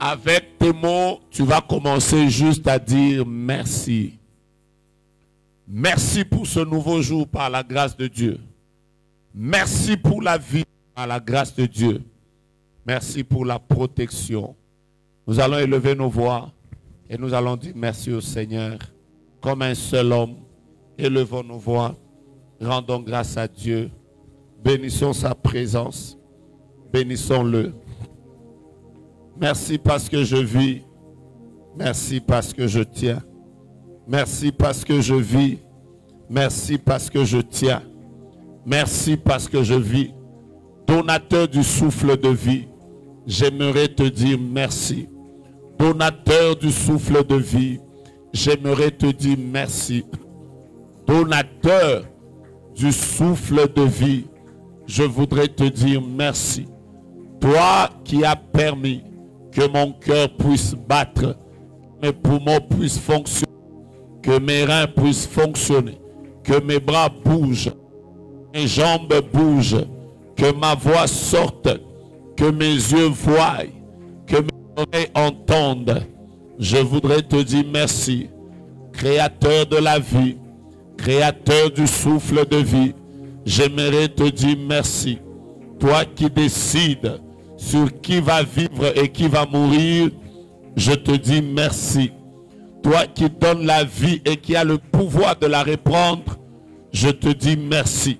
Avec tes mots, tu vas commencer juste à dire merci. Merci pour ce nouveau jour par la grâce de Dieu. Merci pour la vie par la grâce de Dieu. Merci pour la protection. Nous allons élever nos voix et nous allons dire merci au Seigneur. Comme un seul homme, élevons nos voix, rendons grâce à Dieu. Bénissons sa présence. Bénissons-le. Merci parce que je vis. Merci parce que je tiens. Merci parce que je vis. Merci parce que je tiens. Merci parce que je vis. Donateur du souffle de vie, j'aimerais te dire merci. Donateur du souffle de vie, j'aimerais te dire merci. Donateur du souffle de vie, je voudrais te dire merci. Toi qui as permis que mon cœur puisse battre, que mes poumons puissent fonctionner, que mes reins puissent fonctionner, que mes bras bougent, mes jambes bougent, que ma voix sorte, que mes yeux voient, que mes oreilles entendent. Je voudrais te dire merci, Créateur de la vie, Créateur du souffle de vie. J'aimerais te dire merci. Toi qui décides sur qui va vivre et qui va mourir, je te dis merci. Toi qui donnes la vie et qui as le pouvoir de la reprendre, je te dis merci.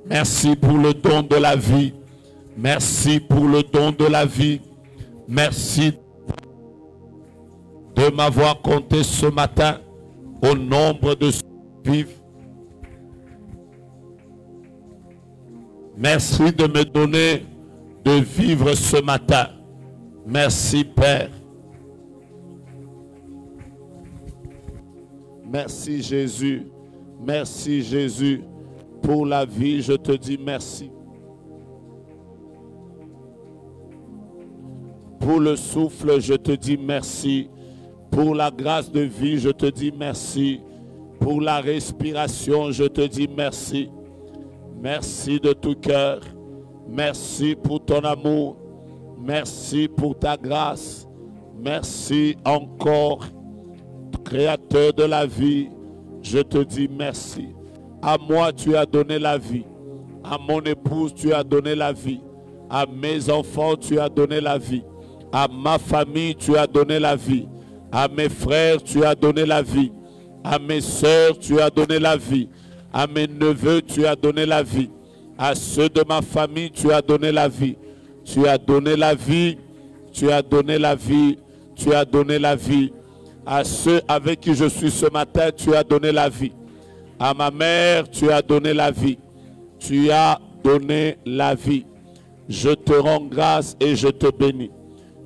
Merci pour le don de la vie. Merci pour le don de la vie. Merci de m'avoir compté ce matin au nombre de ceux qui vivent. Merci de me donner de vivre ce matin. Merci Père. Merci Jésus. Merci Jésus. Pour la vie, je te dis merci. Pour le souffle, je te dis merci. Pour la grâce de vie, je te dis merci. Pour la respiration, je te dis merci. Merci de tout cœur. Merci pour ton amour. Merci pour ta grâce. Merci encore, Créateur de la vie. Je te dis merci. À moi, tu as donné la vie. À mon épouse, tu as donné la vie. À mes enfants, tu as donné la vie. À ma famille, tu as donné la vie. À mes frères, tu as donné la vie. À mes sœurs, tu as donné la vie. À mes neveux, tu as donné la vie. À ceux de ma famille, tu as donné la vie. Tu as donné la vie. Tu as donné la vie. Tu as donné la vie. À ceux avec qui je suis ce matin, tu as donné la vie. À ma mère, tu as donné la vie. Tu as donné la vie. Je te rends grâce et je te bénis.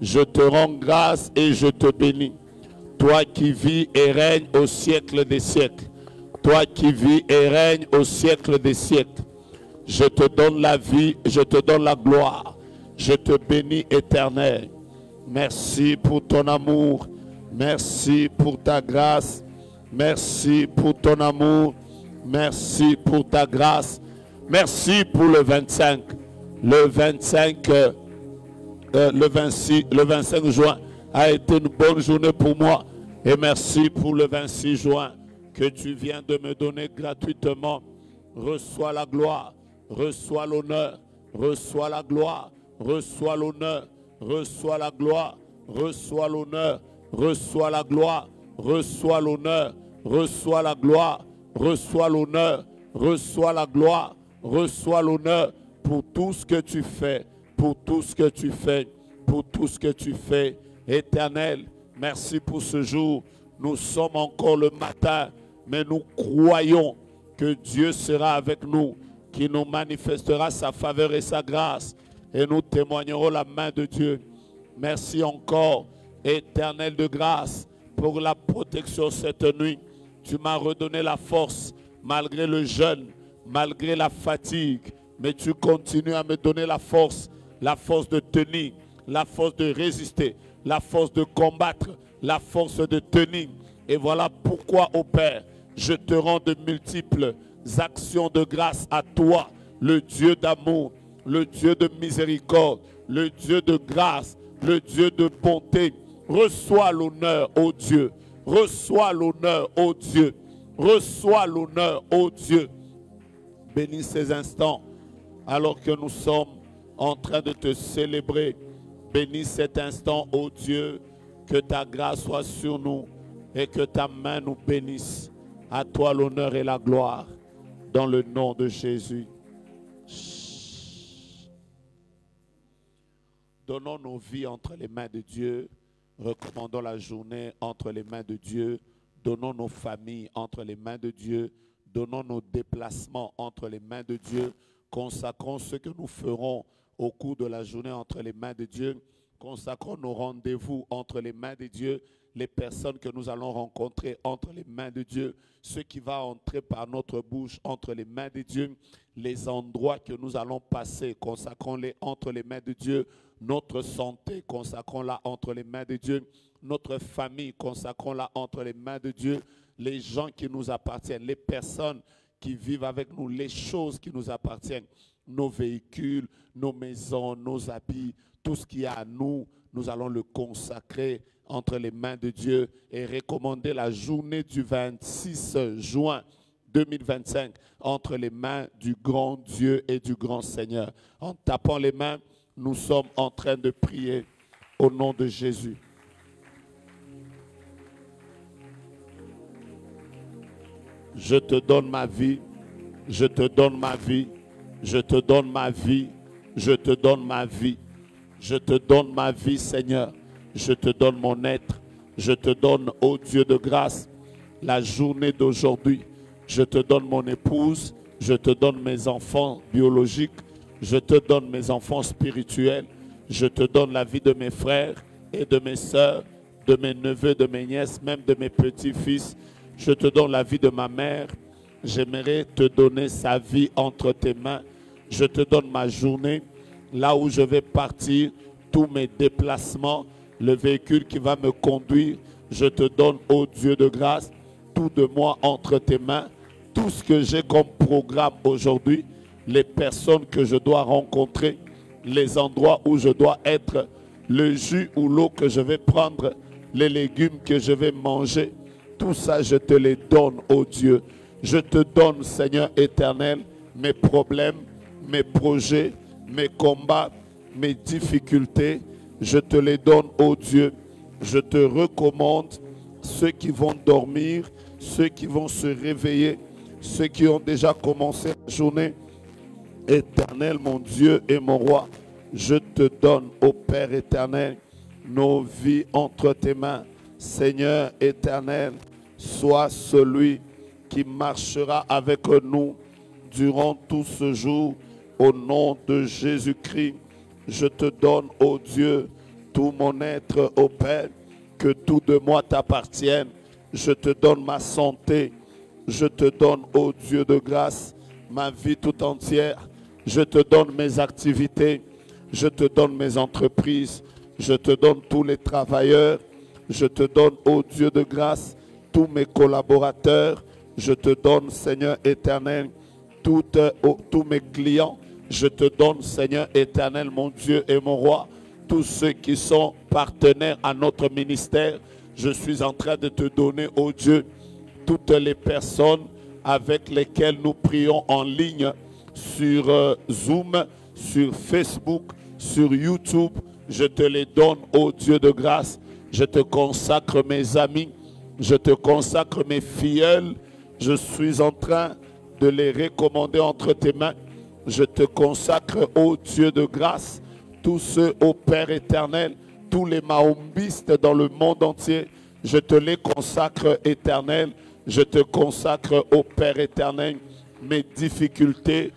Je te rends grâce et je te bénis. Toi qui vis et règnes au siècle des siècles. Toi qui vis et règnes au siècle des siècles. Je te donne la vie, je te donne la gloire. Je te bénis éternel. Merci pour ton amour. Merci pour ta grâce. Merci pour ton amour. Merci pour ta grâce. Merci pour le 25. Le 25, le 25 juin a été une bonne journée pour moi. Et merci pour le 26 juin que tu viens de me donner gratuitement. Reçois la gloire, reçois l'honneur, reçois la gloire, reçois l'honneur, reçois la gloire, reçois l'honneur, reçois la gloire, reçois l'honneur, reçois la gloire. Reçois l'honneur, reçois la gloire, reçois l'honneur pour tout ce que tu fais, pour tout ce que tu fais, pour tout ce que tu fais. Éternel, merci pour ce jour. Nous sommes encore le matin, mais nous croyons que Dieu sera avec nous, qu'il nous manifestera sa faveur et sa grâce, et nous témoignerons la main de Dieu. Merci encore, Éternel de grâce, pour la protection cette nuit. Tu m'as redonné la force, malgré le jeûne, malgré la fatigue. Mais tu continues à me donner la force de tenir, la force de résister, la force de combattre, la force de tenir. Et voilà pourquoi, ô Père, je te rends de multiples actions de grâce à toi, le Dieu d'amour, le Dieu de miséricorde, le Dieu de grâce, le Dieu de bonté. Reçois l'honneur, ô Dieu. Reçois l'honneur, ô Dieu. Reçois l'honneur, ô Dieu. Bénis ces instants alors que nous sommes en train de te célébrer. Bénis cet instant, ô Dieu, que ta grâce soit sur nous et que ta main nous bénisse. À toi l'honneur et la gloire, dans le nom de Jésus. Donnons nos vies entre les mains de Dieu. Recommandons la journée entre les mains de Dieu. Donnons nos familles entre les mains de Dieu. Donnons nos déplacements entre les mains de Dieu. Consacrons ce que nous ferons au cours de la journée entre les mains de Dieu. Consacrons nos rendez-vous entre les mains de Dieu. Les personnes que nous allons rencontrer entre les mains de Dieu. Ce qui va entrer par notre bouche entre les mains de Dieu. Les endroits que nous allons passer, consacrons-les entre les mains de Dieu. Notre santé, consacrons-la entre les mains de Dieu. Notre famille, consacrons-la entre les mains de Dieu. Les gens qui nous appartiennent, les personnes qui vivent avec nous, les choses qui nous appartiennent, nos véhicules, nos maisons, nos habits, tout ce qui est à nous, nous allons le consacrer entre les mains de Dieu et recommander la journée du 26 juin 2025 entre les mains du grand Dieu et du grand Seigneur. En tapant les mains, nous sommes en train de prier au nom de Jésus. Je te donne ma vie, je te donne ma vie, je te donne ma vie, je te donne ma vie, je te donne ma vie, Seigneur. Je te donne mon être, je te donne, ô Dieu de grâce, la journée d'aujourd'hui. Je te donne mon épouse, je te donne mes enfants biologiques, je te donne mes enfants spirituels, je te donne la vie de mes frères et de mes sœurs, de mes neveux, de mes nièces, même de mes petits-fils. Je te donne la vie de ma mère. J'aimerais te donner sa vie entre tes mains. Je te donne ma journée, là où je vais partir, tous mes déplacements, le véhicule qui va me conduire. Je te donne, ô Dieu de grâce, tout de moi entre tes mains. Tout ce que j'ai comme programme aujourd'hui, les personnes que je dois rencontrer, les endroits où je dois être, le jus ou l'eau que je vais prendre, les légumes que je vais manger, tout ça je te les donne, ô Dieu. Je te donne, Seigneur éternel, mes problèmes, mes projets, mes combats, mes difficultés. Je te les donne, ô Dieu. Je te recommande ceux qui vont dormir, ceux qui vont se réveiller, ceux qui ont déjà commencé la journée. Éternel, mon Dieu et mon roi, je te donne, ô Père éternel, nos vies entre tes mains. Seigneur éternel, sois celui qui marchera avec nous durant tout ce jour. Au nom de Jésus-Christ, je te donne, ô Dieu, tout mon être, ô Père, que tout de moi t'appartienne. Je te donne ma santé. Je te donne, ô Dieu de grâce, ma vie tout entière. Je te donne mes activités. Je te donne mes entreprises. Je te donne tous les travailleurs. Je te donne, ô Dieu de grâce, tous mes collaborateurs. Je te donne, Seigneur éternel, tous mes clients. Je te donne, Seigneur éternel, mon Dieu et mon roi, tous ceux qui sont partenaires à notre ministère. Je suis en train de te donner, ô Dieu, toutes les personnes avec lesquelles nous prions en ligne sur Zoom, sur Facebook, sur YouTube. Je te les donne, ô Dieu de grâce. Je te consacre mes amis, je te consacre mes filleuls. Je suis en train de les recommander entre tes mains. Je te consacre, ô Dieu de grâce, tous ceux, ô Père éternel, tous les mahombistes dans le monde entier. Je te les consacre, éternel. Je te consacre, ô Père éternel, mes difficultés,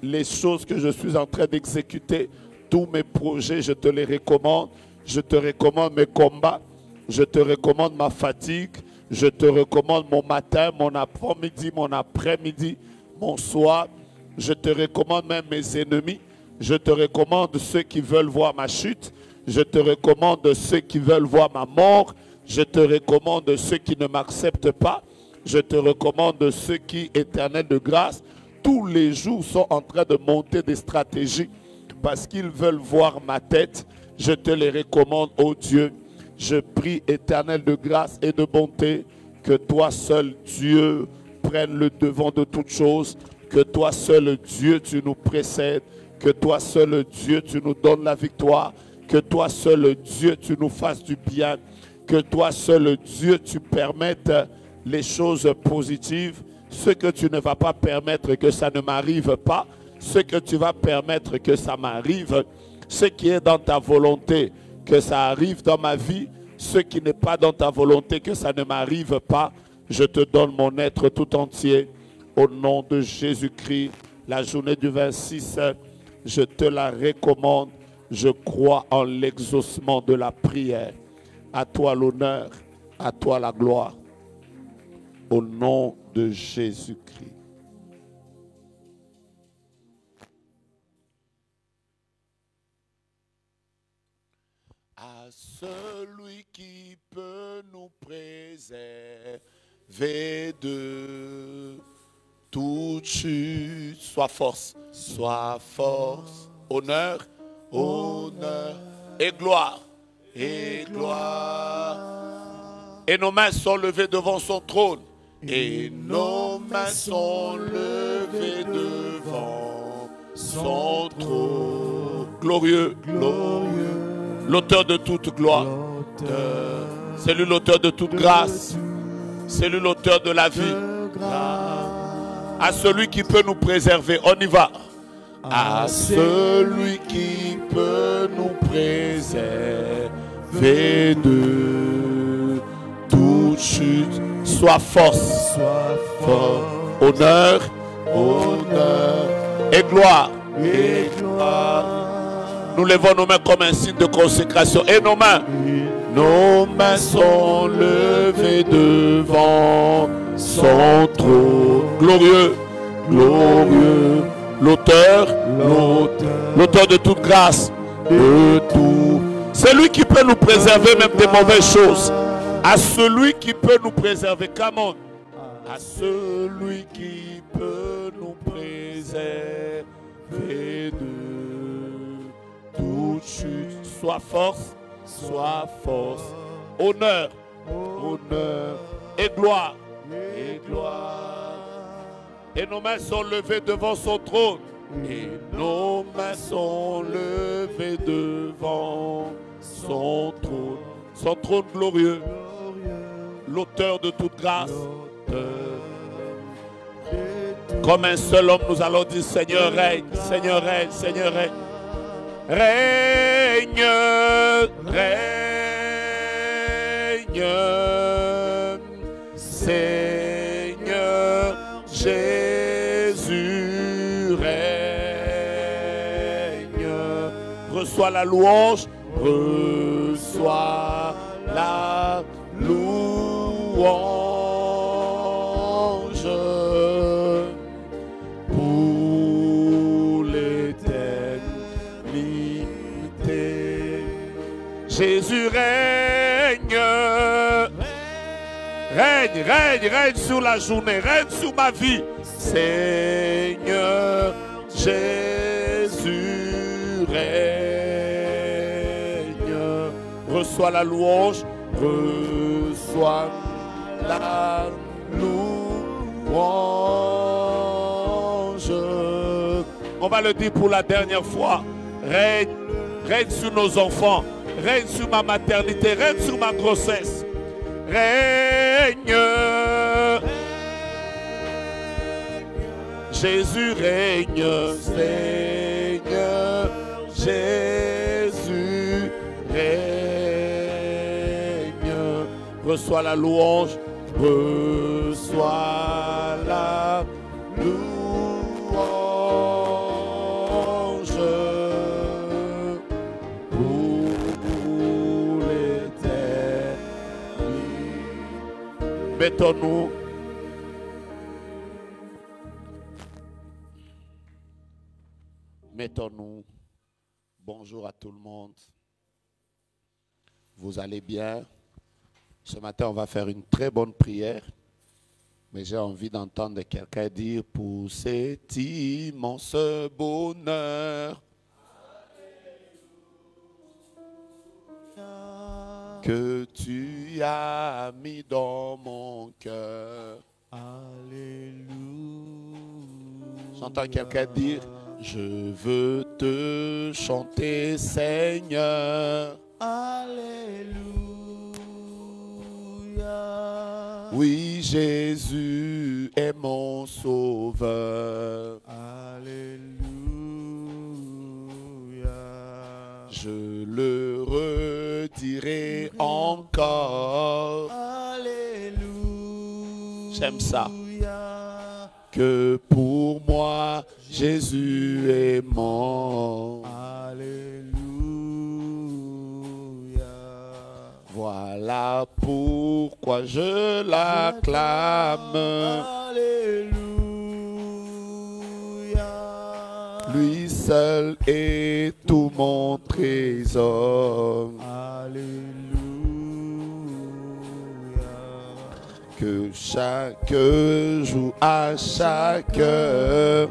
les choses que je suis en train d'exécuter, tous mes projets, je te les recommande. Je te recommande mes combats. Je te recommande ma fatigue. Je te recommande mon matin, mon après-midi, mon après-midi, mon soir. Je te recommande même mes ennemis. Je te recommande ceux qui veulent voir ma chute. Je te recommande ceux qui veulent voir ma mort. Je te recommande ceux qui ne m'acceptent pas. Je te recommande ceux qui, éternel de grâce, tous les jours sont en train de monter des stratégies parce qu'ils veulent voir ma tête. Je te les recommande, ô Dieu. Je prie, Éternel de grâce et de bonté, que toi seul, Dieu, prenne le devant de toutes choses, que toi seul, Dieu, tu nous précèdes, que toi seul, Dieu, tu nous donnes la victoire, que toi seul, Dieu, tu nous fasses du bien, que toi seul, Dieu, tu permettes les choses positives, ce que tu ne vas pas permettre que ça ne m'arrive pas, ce que tu vas permettre que ça m'arrive, ce qui est dans ta volonté, que ça arrive dans ma vie, ce qui n'est pas dans ta volonté, que ça ne m'arrive pas. Je te donne mon être tout entier. Au nom de Jésus-Christ, la journée du 26, je te la recommande. Je crois en l'exaucement de la prière. À toi l'honneur, à toi la gloire. Au nom de Jésus-Christ. À celui qui peut nous préserver de toute chute, soit force, honneur, honneur et gloire, et gloire. Et nos mains sont levées devant son trône, et nos mains sont levées devant son trône. Glorieux, glorieux. L'auteur de toute gloire, c'est lui l'auteur de toute grâce, c'est lui l'auteur de la vie. À celui qui peut nous préserver, on y va. À celui qui peut nous préserver de toute chute, soit force, honneur, et gloire. Nous levons nos mains comme un signe de consécration. Et nos mains sont levées devant son trône. Glorieux, glorieux, l'auteur de toute grâce, de tout. C'est lui qui peut nous préserver même des mauvaises choses. À celui qui peut nous préserver, come on. À celui qui peut nous préserver de toute chute, soit force, honneur, et gloire, Et nos mains sont levées devant son trône, et nos mains sont levées devant son trône glorieux, l'auteur de toute grâce. Comme un seul homme, nous allons dire: Seigneur règne, Seigneur règne, Seigneur règne. Règne, règne, Seigneur Jésus règne. Reçois la louange, reçois la louange. Jésus règne, règne sur la journée, règne sur ma vie. Seigneur Jésus règne. Reçois la louange, reçois la louange. On va le dire pour la dernière fois. Règne sur nos enfants. Règne sur ma maternité, règne sur ma grossesse. Règne. Jésus règne. Seigneur Jésus règne. Reçois la louange. Reçois la louange. Mettons-nous. Mettons-nous. Bonjour à tout le monde. Vous allez bien? Ce matin, on va faire une très bonne prière. Mais j'ai envie d'entendre quelqu'un dire: pour cet immense bonheur. que tu as mis dans mon cœur. Alléluia. J'entends quelqu'un dire, je veux te chanter, Seigneur. Alléluia. Oui, Jésus est mon sauveur. Alléluia. Je le redirai encore. Alléluia. J'aime ça. Que pour moi, Jésus est mort. Alléluia. Voilà pourquoi je l'acclame. Alléluia. Lui seul est tout mon trésor. Alléluia. Que chaque jour, à chaque heure,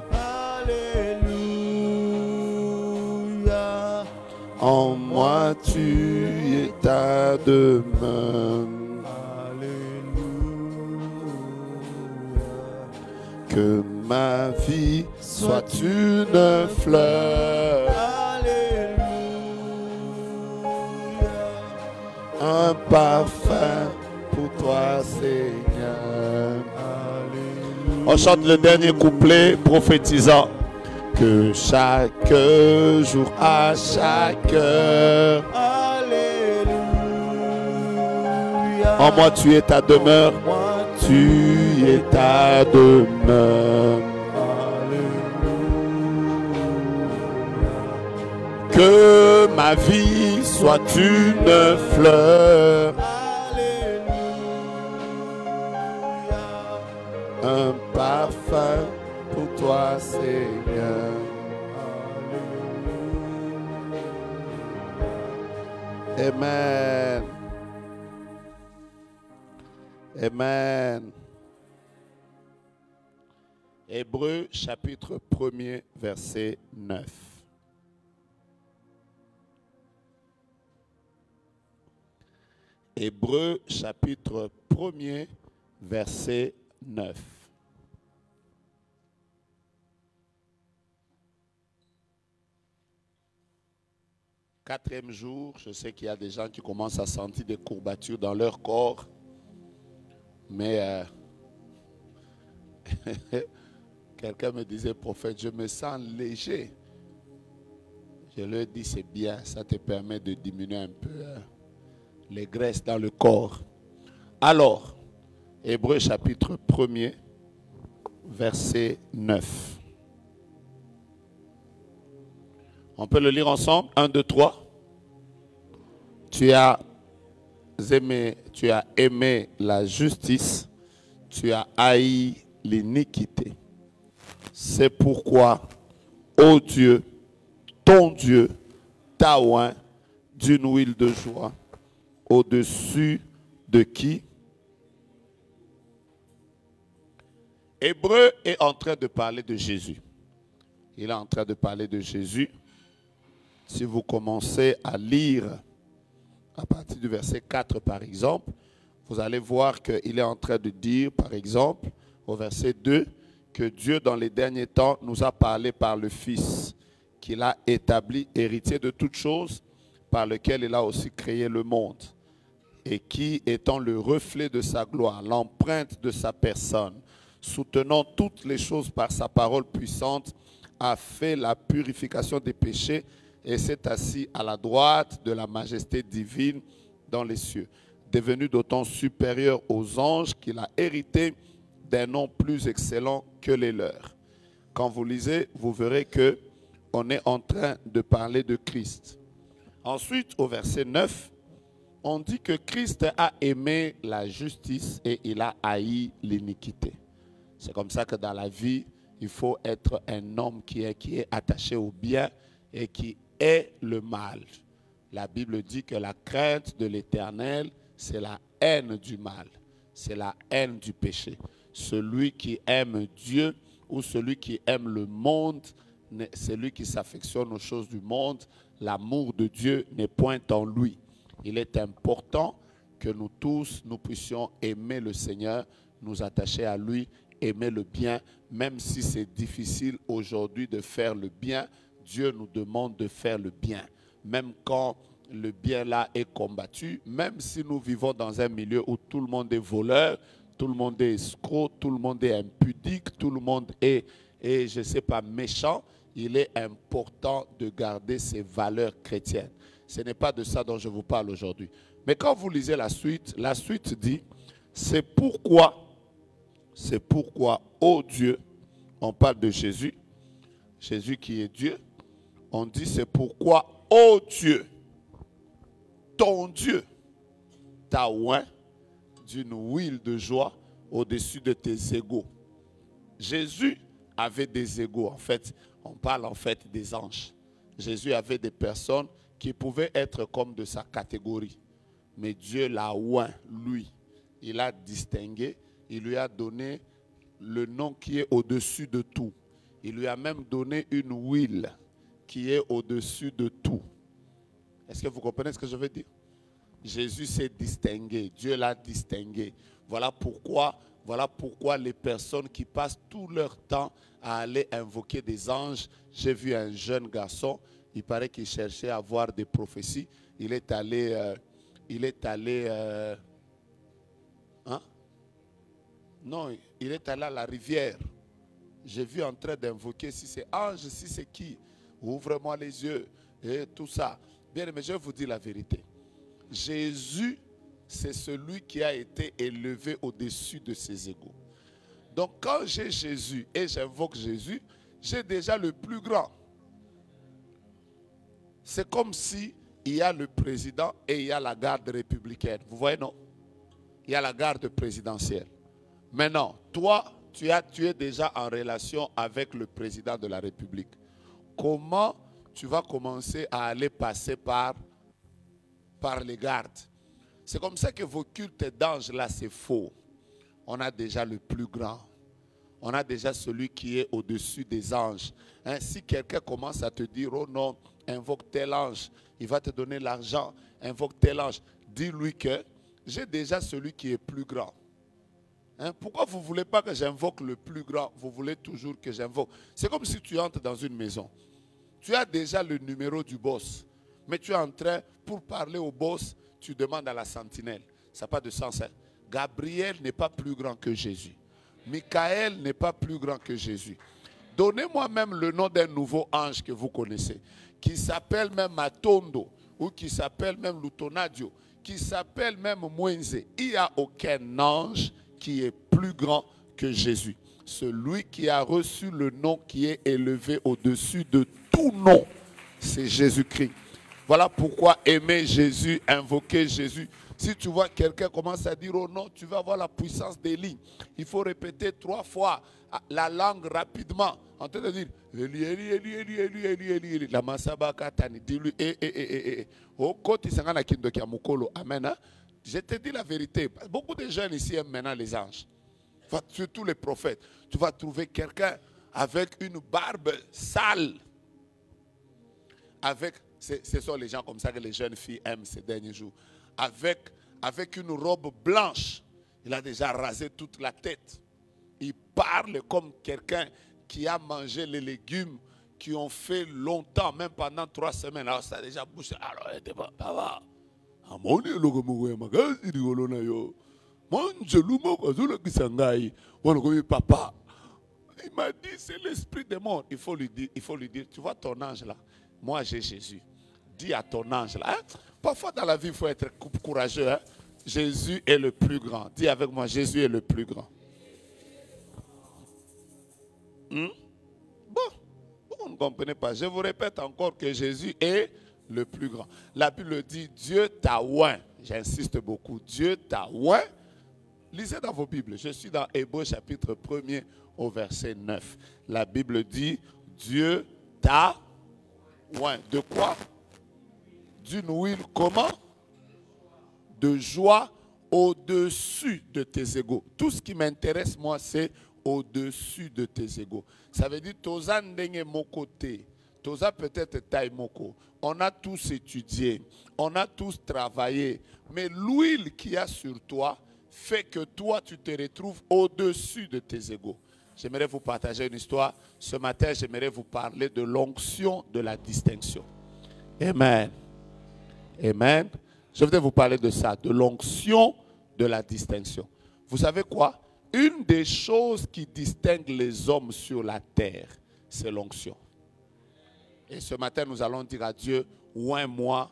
Alléluia. en moi tu es ta demeure. Alléluia. Que ma vie soit une fleur, Alléluia. un parfum pour toi, Seigneur. Alléluia. On chante le dernier couplet prophétisant. Que chaque jour, à chaque heure, Alléluia. en moi tu es ta demeure, Moi, tu es ta demeure. Alléluia. Que ma vie soit une fleur, Alléluia. un parfum pour toi, Seigneur. Amen. Amen. Hébreux chapitre 1er, verset 9. Hébreux chapitre 1er, verset 9. Quatrième jour, je sais qu'il y a des gens qui commencent à sentir des courbatures dans leur corps. Mais quelqu'un me disait, prophète, je me sens léger. Je lui ai dit, c'est bien, ça te permet de diminuer un peu les graisses dans le corps. Alors, Hébreux chapitre 1er, verset 9. On peut le lire ensemble. 1, 2, 3. Tu as aimé la justice, tu as haï l'iniquité. C'est pourquoi, ô Dieu, ton Dieu t'a oint d'une huile de joie, au-dessus de qui? Hébreu est en train de parler de Jésus. Il est en train de parler de Jésus. Si vous commencez à lire à partir du verset 4 par exemple, vous allez voir qu'il est en train de dire par exemple au verset 2 que Dieu dans les derniers temps nous a parlé par le Fils qu'il a établi héritier de toutes choses, par lequel il a aussi créé le monde et qui étant le reflet de sa gloire, l'empreinte de sa personne, soutenant toutes les choses par sa parole puissante, a fait la purification des péchés et s'est assis à la droite de la majesté divine dans les cieux, devenu d'autant supérieur aux anges qu'il a hérité d'un nom plus excellent que les leurs. Quand vous lisez, vous verrez que on est en train de parler de Christ. Ensuite, au verset 9, on dit que Christ a aimé la justice et il a haï l'iniquité. C'est comme ça que dans la vie, il faut être un homme qui est attaché au bien et qui est le mal. La Bible dit que la crainte de l'Éternel, c'est la haine du mal, c'est la haine du péché. Celui qui aime Dieu ou celui qui aime le monde, celui qui s'affectionne aux choses du monde, l'amour de Dieu n'est point en lui. Il est important que nous tous, nous puissions aimer le Seigneur, nous attacher à lui, aimer le bien, même si c'est difficile aujourd'hui de faire le bien. Dieu nous demande de faire le bien. Même quand le bien là est combattu, même si nous vivons dans un milieu où tout le monde est voleur, tout le monde est escroc, tout le monde est impudique, tout le monde est je ne sais pas, méchant, il est important de garder ses valeurs chrétiennes. Ce n'est pas de ça dont je vous parle aujourd'hui. Mais quand vous lisez la suite dit, c'est pourquoi, ô Dieu, on parle de Jésus, Jésus qui est Dieu, on dit c'est pourquoi, ô Dieu, ton Dieu t'a oint d'une huile de joie au-dessus de tes égaux. Jésus avait des égaux. En fait, on parle en fait des anges. Jésus avait des personnes qui pouvaient être comme de sa catégorie. Mais Dieu l'a oint, lui. Il l'a distingué. Il lui a donné le nom qui est au-dessus de tout. Il lui a même donné une huile qui est au-dessus de tout. Est-ce que vous comprenez ce que je veux dire? Jésus s'est distingué. Dieu l'a distingué. Voilà pourquoi les personnes qui passent tout leur temps à aller invoquer des anges. J'ai vu un jeune garçon, il paraît qu'il cherchait à avoir des prophéties. Il est allé à la rivière. J'ai vu en train d'invoquer si c'est ange, si c'est qui. Ouvre-moi les yeux et tout ça. Bien, mais je vais vous dire la vérité. Jésus, c'est celui qui a été élevé au-dessus de ses égaux. Donc quand j'ai Jésus et j'invoque Jésus, j'ai déjà le plus grand. C'est comme si il y a le président et il y a la garde républicaine. Vous voyez, non? Il y a la garde présidentielle. Maintenant, toi, tu es déjà en relation avec le président de la République. Comment tu vas commencer à aller passer par les gardes? C'est comme ça que vos cultes d'anges là, c'est faux. On a déjà le plus grand. On a déjà celui qui est au-dessus des anges. Hein, si quelqu'un commence à te dire, oh non, invoque tel ange, il va te donner l'argent, invoque tel ange. Dis-lui que j'ai déjà celui qui est plus grand. Hein, pourquoi vous ne voulez pas que j'invoque le plus grand? Vous voulez toujours que j'invoque. C'est comme si tu entres dans une maison. Tu as déjà le numéro du boss. Mais tu es en train, pour parler au boss, tu demandes à la sentinelle. Ça n'a pas de sens. Hein? Gabriel n'est pas plus grand que Jésus. Michael n'est pas plus grand que Jésus. Donnez-moi même le nom d'un nouveau ange que vous connaissez, qui s'appelle même Matondo, ou qui s'appelle même Lutonadio, qui s'appelle même Mwenze. Il n'y a aucun ange qui est plus grand que Jésus. Celui qui a reçu le nom qui est élevé au-dessus de tout nom, c'est Jésus-Christ. Voilà pourquoi aimer Jésus, invoquer Jésus. Si tu vois quelqu'un commence à dire oh non, tu vas avoir la puissance d'Élie. Il faut répéter 3 fois la langue rapidement. En train de dire Élie, Élie, Élie, Élie, Élie, Élie, Élie, Élie. La masaba katani. Dis-lui Au côté sangana kindoki amukolo. Amen. Hein? Je te dis la vérité. Beaucoup de jeunes ici aiment maintenant les anges. Surtout les prophètes. Tu vas trouver quelqu'un avec une barbe sale. Ce sont les gens comme ça que les jeunes filles aiment ces derniers jours. Avec une robe blanche. Il a déjà rasé toute la tête. Il parle comme quelqu'un qui a mangé les légumes qui ont fait longtemps, même pendant 3 semaines. Alors ça a déjà bouché. Alors, il papa. Il m'a dit, c'est l'esprit des morts. Il faut lui dire, tu vois ton ange là. Moi, j'ai Jésus. Dis à ton ange là. Hein? Parfois dans la vie, il faut être courageux. Hein? Jésus est le plus grand. Dis avec moi, Jésus est le plus grand. Bon, vous ne comprenez pas. Je vous répète encore que Jésus est le plus grand. La Bible dit, Dieu t'a oint. J'insiste beaucoup. Dieu t'a oint. Lisez dans vos Bibles. Je suis dans Hébreux chapitre 1er au verset 9. La Bible dit, Dieu t'a oint. De quoi? D'une huile comment? De joie au-dessus de tes égaux. Tout ce qui m'intéresse, moi, c'est au-dessus de tes égaux. Ça veut dire, tozandenge mon côté, Toza peut-être Taimoko. On a tous étudié, on a tous travaillé, mais l'huile qu'il y a sur toi fait que toi, tu te retrouves au-dessus de tes égaux. J'aimerais vous partager une histoire. Ce matin, j'aimerais vous parler de l'onction de la distinction. Amen. Amen. Je voudrais vous parler de ça, de l'onction de la distinction. Vous savez quoi? Une des choses qui distingue les hommes sur la terre, c'est l'onction. Et ce matin, nous allons dire à Dieu, oins-moi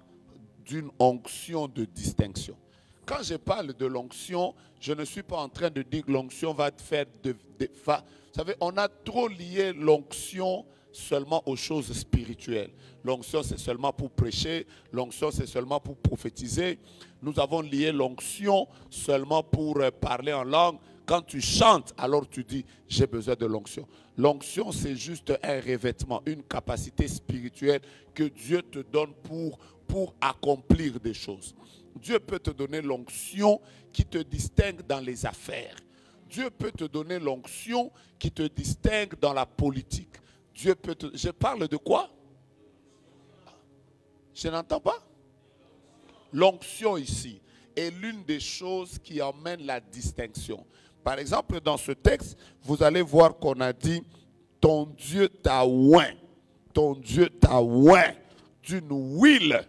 d'une onction de distinction. Quand je parle de l'onction, je ne suis pas en train de dire que l'onction va te faire vous savez, on a trop lié l'onction seulement aux choses spirituelles. L'onction, c'est seulement pour prêcher. L'onction, c'est seulement pour prophétiser. Nous avons lié l'onction seulement pour parler en langue. Quand tu chantes, alors tu dis, j'ai besoin de l'onction. L'onction, c'est juste un revêtement, une capacité spirituelle que Dieu te donne pour accomplir des choses. Dieu peut te donner l'onction qui te distingue dans les affaires. Dieu peut te donner l'onction qui te distingue dans la politique. Dieu peut te... Je parle de quoi? Je n'entends pas. L'onction ici est l'une des choses qui emmène la distinction. Par exemple, dans ce texte, vous allez voir qu'on a dit « Ton Dieu t'a oint, ton Dieu t'a oint d'une huile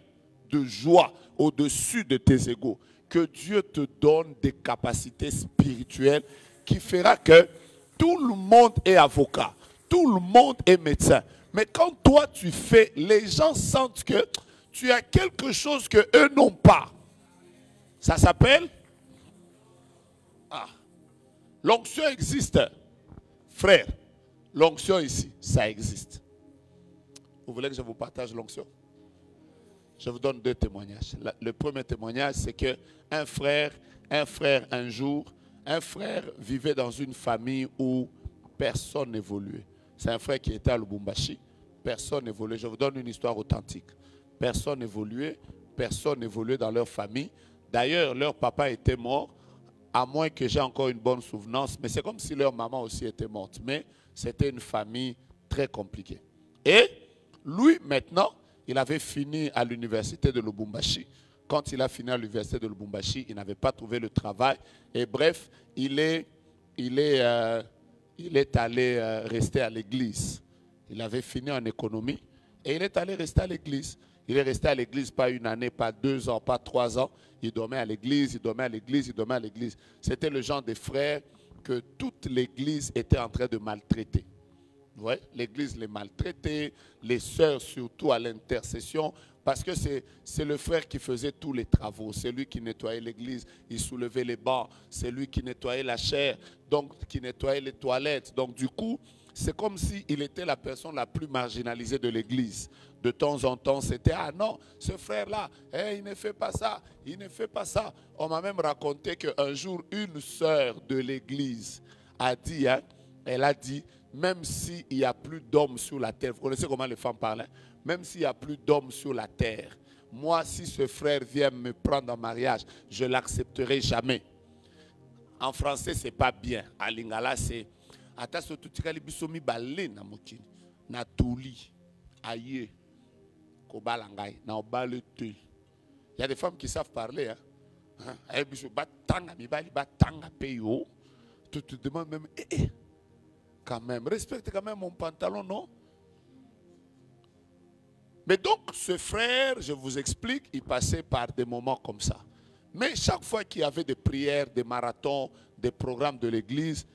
de joie au-dessus de tes égaux. » Que Dieu te donne des capacités spirituelles qui fera que tout le monde est avocat, tout le monde est médecin. Mais quand toi tu fais, les gens sentent que tu as quelque chose que eux n'ont pas. Ça s'appelle l'onction existe. Frère, l'onction ici, ça existe. Vous voulez que je vous partage l'onction? Je vous donne deux témoignages. Le premier témoignage, c'est qu'un frère, un jour, un frère vivait dans une famille où personne n'évoluait. C'est un frère qui était à Lubumbashi. Personne n'évoluait. Je vous donne une histoire authentique. Personne n'évoluait dans leur famille. D'ailleurs, leur papa était mort, à moins que j'ai encore une bonne souvenance. Mais c'est comme si leur maman aussi était morte. Mais c'était une famille très compliquée. Et lui, maintenant, il avait fini à l'université de Lubumbashi. Quand il a fini à l'université de Lubumbashi, il n'avait pas trouvé le travail. Et bref, il est allé rester à l'église. Il avait fini en économie et il est allé rester à l'église. Il est resté à l'église pas une année, pas 2 ans, pas 3 ans. Il dormait à l'église, il dormait à l'église, il dormait à l'église. C'était le genre de frère que toute l'église était en train de maltraiter. Ouais, l'église les maltraitait, les sœurs surtout à l'intercession, parce que c'est le frère qui faisait tous les travaux. C'est lui qui nettoyait l'église, il soulevait les bancs, c'est lui qui nettoyait la chaire, donc qui nettoyait les toilettes. Donc du coup, c'est comme s'il était la personne la plus marginalisée de l'église. De temps en temps, c'était « Ah non, ce frère-là, il ne fait pas ça, il ne fait pas ça. » On m'a même raconté qu'un jour, une sœur de l'église a dit, elle a dit, même s'il n'y a plus d'hommes sur la terre, vous connaissez comment les femmes parlent, même s'il n'y a plus d'hommes sur la terre, moi, si ce frère vient me prendre en mariage, je ne l'accepterai jamais. En français, ce n'est pas bien. À Lingala, c'est « il y a des femmes qui savent parler. Tu te demandes même, quand même, respecte quand même mon pantalon, non? Mais donc, ce frère, je vous explique, il passait par des moments comme ça. Mais chaque fois qu'il y avait des prières, des marathons, des programmes de l'église,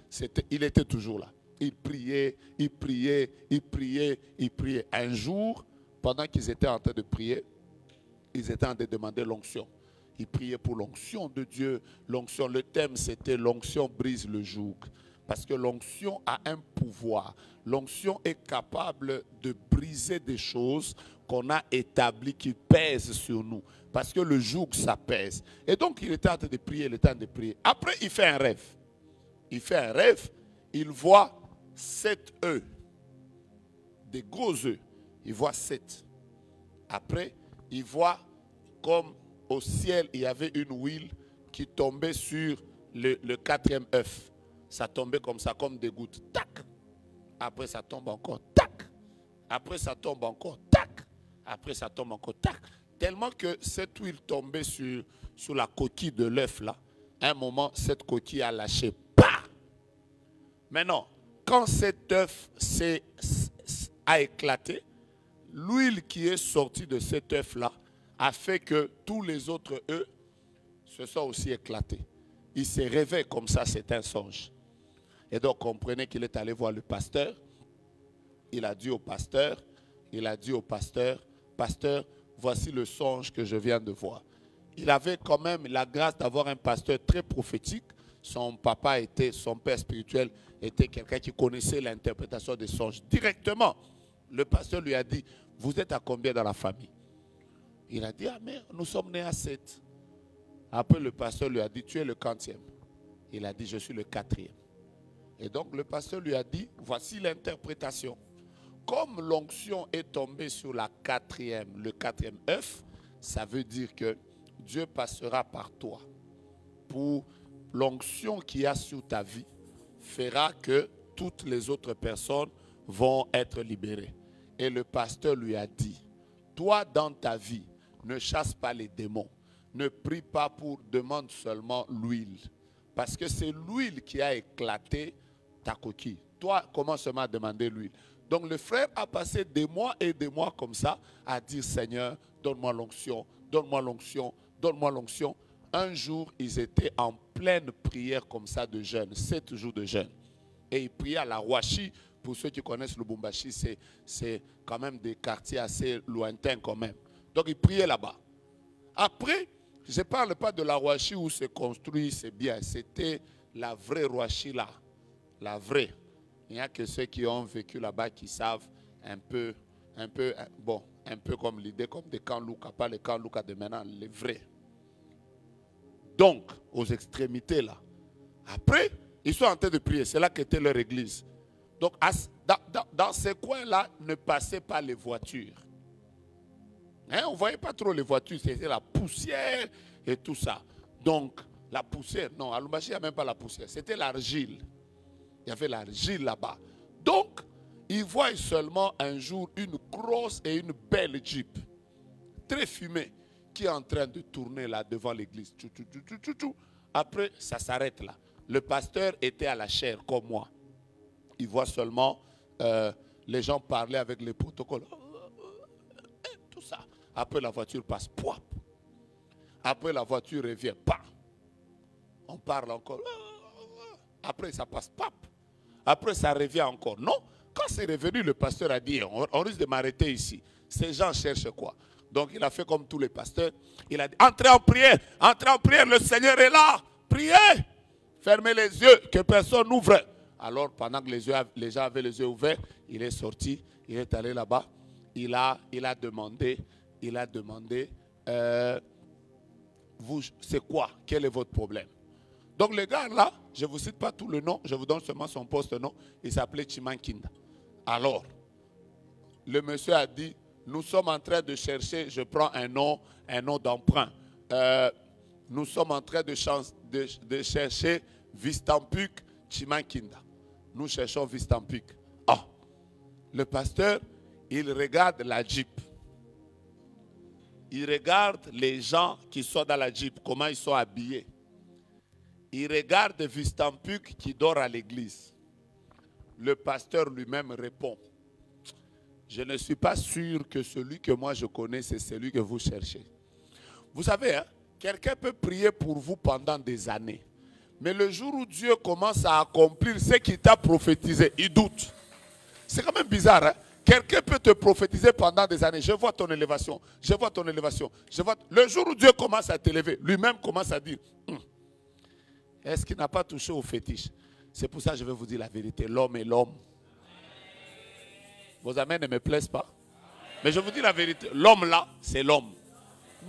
il était toujours là. Il priait, il priait, il priait, il priait. Un jour, pendant qu'ils étaient en train de prier, ils étaient en train de demander l'onction. Ils priaient pour l'onction de Dieu. L'onction, le thème, c'était l'onction brise le joug. Parce que l'onction a un pouvoir. L'onction est capable de briser des choses qu'on a établies qui pèsent sur nous. Parce que le joug, ça pèse. Et donc, il était en train de prier, il était en train de prier. Après, il fait un rêve. Il fait un rêve, il voit 7 œufs. Des gros œufs. Il voit 7. Après, il voit comme au ciel, il y avait une huile qui tombait sur le 4e œuf. Ça tombait comme ça, comme des gouttes. Tac. Après, ça tombe encore. Tac. Après, ça tombe encore. Tac. Après, ça tombe encore. Tac. Tellement que cette huile tombait sur la coquille de l'œuf là. À un moment, cette coquille a lâché. Bah! Maintenant, quand cet œuf a éclaté, l'huile qui est sortie de cet œuf là a fait que tous les autres œufs se sont aussi éclatés. Il s'est réveillé comme ça, c'est un songe. Et donc, comprenez qu'il est allé voir le pasteur. Il a dit au pasteur, pasteur, voici le songe que je viens de voir. Il avait quand même la grâce d'avoir un pasteur très prophétique. Son père spirituel était quelqu'un qui connaissait l'interprétation des songes directement. Le pasteur lui a dit, vous êtes à combien dans la famille? Il a dit, ah mais nous sommes nés à 7. Après le pasteur lui a dit, tu es le 40e. Il a dit, je suis le 4e. Et donc le pasteur lui a dit, voici l'interprétation. Comme l'onction est tombée sur le 4e œuf, ça veut dire que Dieu passera par toi. Pour l'onction qu'il y a sur ta vie, fera que toutes les autres personnes vont être libérées. Et le pasteur lui a dit, toi dans ta vie, ne chasse pas les démons. Ne prie pas demande seulement l'huile. Parce que c'est l'huile qui a éclaté ta coquille. Toi, commence seulement à demander l'huile. Donc le frère a passé des mois et des mois comme ça à dire, Seigneur, donne-moi l'onction, donne-moi l'onction, donne-moi l'onction. Un jour, ils étaient en pleine prière comme ça de jeûne, 7 jours de jeûne. Et ils priaient à la Rouachi. Pour ceux qui connaissent le Lubumbashi, c'est quand même des quartiers assez lointains quand même. Donc ils priaient là-bas. Après, je ne parle pas de la Rouachi où c'est construit, c'est bien. C'était la vraie Rouachi là. La vraie. Il n'y a que ceux qui ont vécu là-bas qui savent un peu comme l'idée, comme des camps Luka, pas les camps Luka de maintenant, les vrais. Donc, aux extrémités là. Après, ils sont en train de prier. C'est là qu'était leur église. Donc, dans ces coins-là, ne passez pas les voitures. Hein, on ne voyait pas trop les voitures. C'était la poussière et tout ça. Donc, la poussière, non, à Lubumbashi, il n'y a même pas la poussière. C'était l'argile. Il y avait l'argile là-bas. Donc, ils voient seulement un jour une grosse et une belle Jeep, très fumée, qui est en train de tourner là devant l'église. Après, ça s'arrête là. Le pasteur était à la chair comme moi. Il voit seulement les gens parler avec les protocoles. Tout ça. Après, la voiture passe. Pouap. Après, la voiture revient. Pam. On parle encore. Après, ça passe. Pap. Après, ça revient encore. Non. Quand c'est revenu, le pasteur a dit, on risque de m'arrêter ici. Ces gens cherchent quoi? Donc, il a fait comme tous les pasteurs. Il a dit, entrez en prière, le Seigneur est là. Priez. Fermez les yeux, que personne n'ouvre. Alors, pendant que les gens avaient les yeux ouverts, il est sorti, il est allé là-bas. Il a demandé, vous, c'est quoi? Quel est votre problème? Donc, le gars là, je ne vous cite pas tout le nom, je vous donne seulement son poste-nom. Il s'appelait Chimankinda. Alors, le monsieur a dit, nous sommes en train de chercher, je prends un nom d'emprunt. Nous sommes en train de chercher Vistampuk Chimankinda. Nous cherchons Vistampuk. Ah, le pasteur, il regarde la Jeep. Il regarde les gens qui sont dans la Jeep, comment ils sont habillés. Il regarde Vistampuk qui dort à l'église. Le pasteur lui-même répond, je ne suis pas sûr que celui que moi je connais, c'est celui que vous cherchez. Vous savez, hein, quelqu'un peut prier pour vous pendant des années. Mais le jour où Dieu commence à accomplir ce qu'il t'a prophétisé, il doute. C'est quand même bizarre, hein? Quelqu'un peut te prophétiser pendant des années. Je vois ton élévation, je vois ton élévation. Le jour où Dieu commence à t'élever, lui-même commence à dire, est-ce qu'il n'a pas touché au fétiche? C'est pour ça que je vais vous dire la vérité. L'homme est l'homme. Vos amens ne me plaisent pas. Mais je vous dis la vérité. L'homme là, c'est l'homme.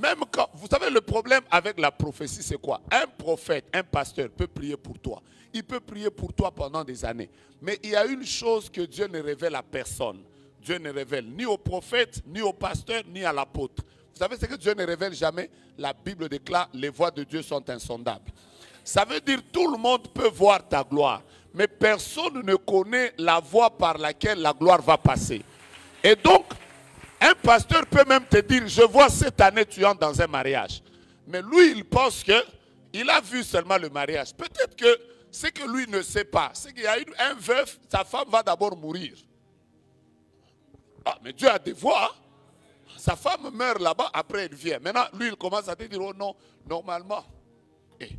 Même quand, vous savez, le problème avec la prophétie, c'est quoi? Un prophète, un pasteur peut prier pour toi. Il peut prier pour toi pendant des années. Mais il y a une chose que Dieu ne révèle à personne. Dieu ne révèle ni au prophète, ni au pasteur, ni à l'apôtre. Vous savez ce que Dieu ne révèle jamais? La Bible déclare, les voies de Dieu sont insondables. Ça veut dire tout le monde peut voir ta gloire. Mais personne ne connaît la voie par laquelle la gloire va passer. Et donc, un pasteur peut même te dire, je vois cette année tu entres dans un mariage. Mais lui, il pense qu'il a vu seulement le mariage. Peut-être que ce que lui ne sait pas, c'est qu'il y a un veuf, sa femme va d'abord mourir. Ah, mais Dieu a des voies. Hein? Sa femme meurt là-bas, après elle vient. Maintenant, lui, il commence à te dire, oh non, normalement. Et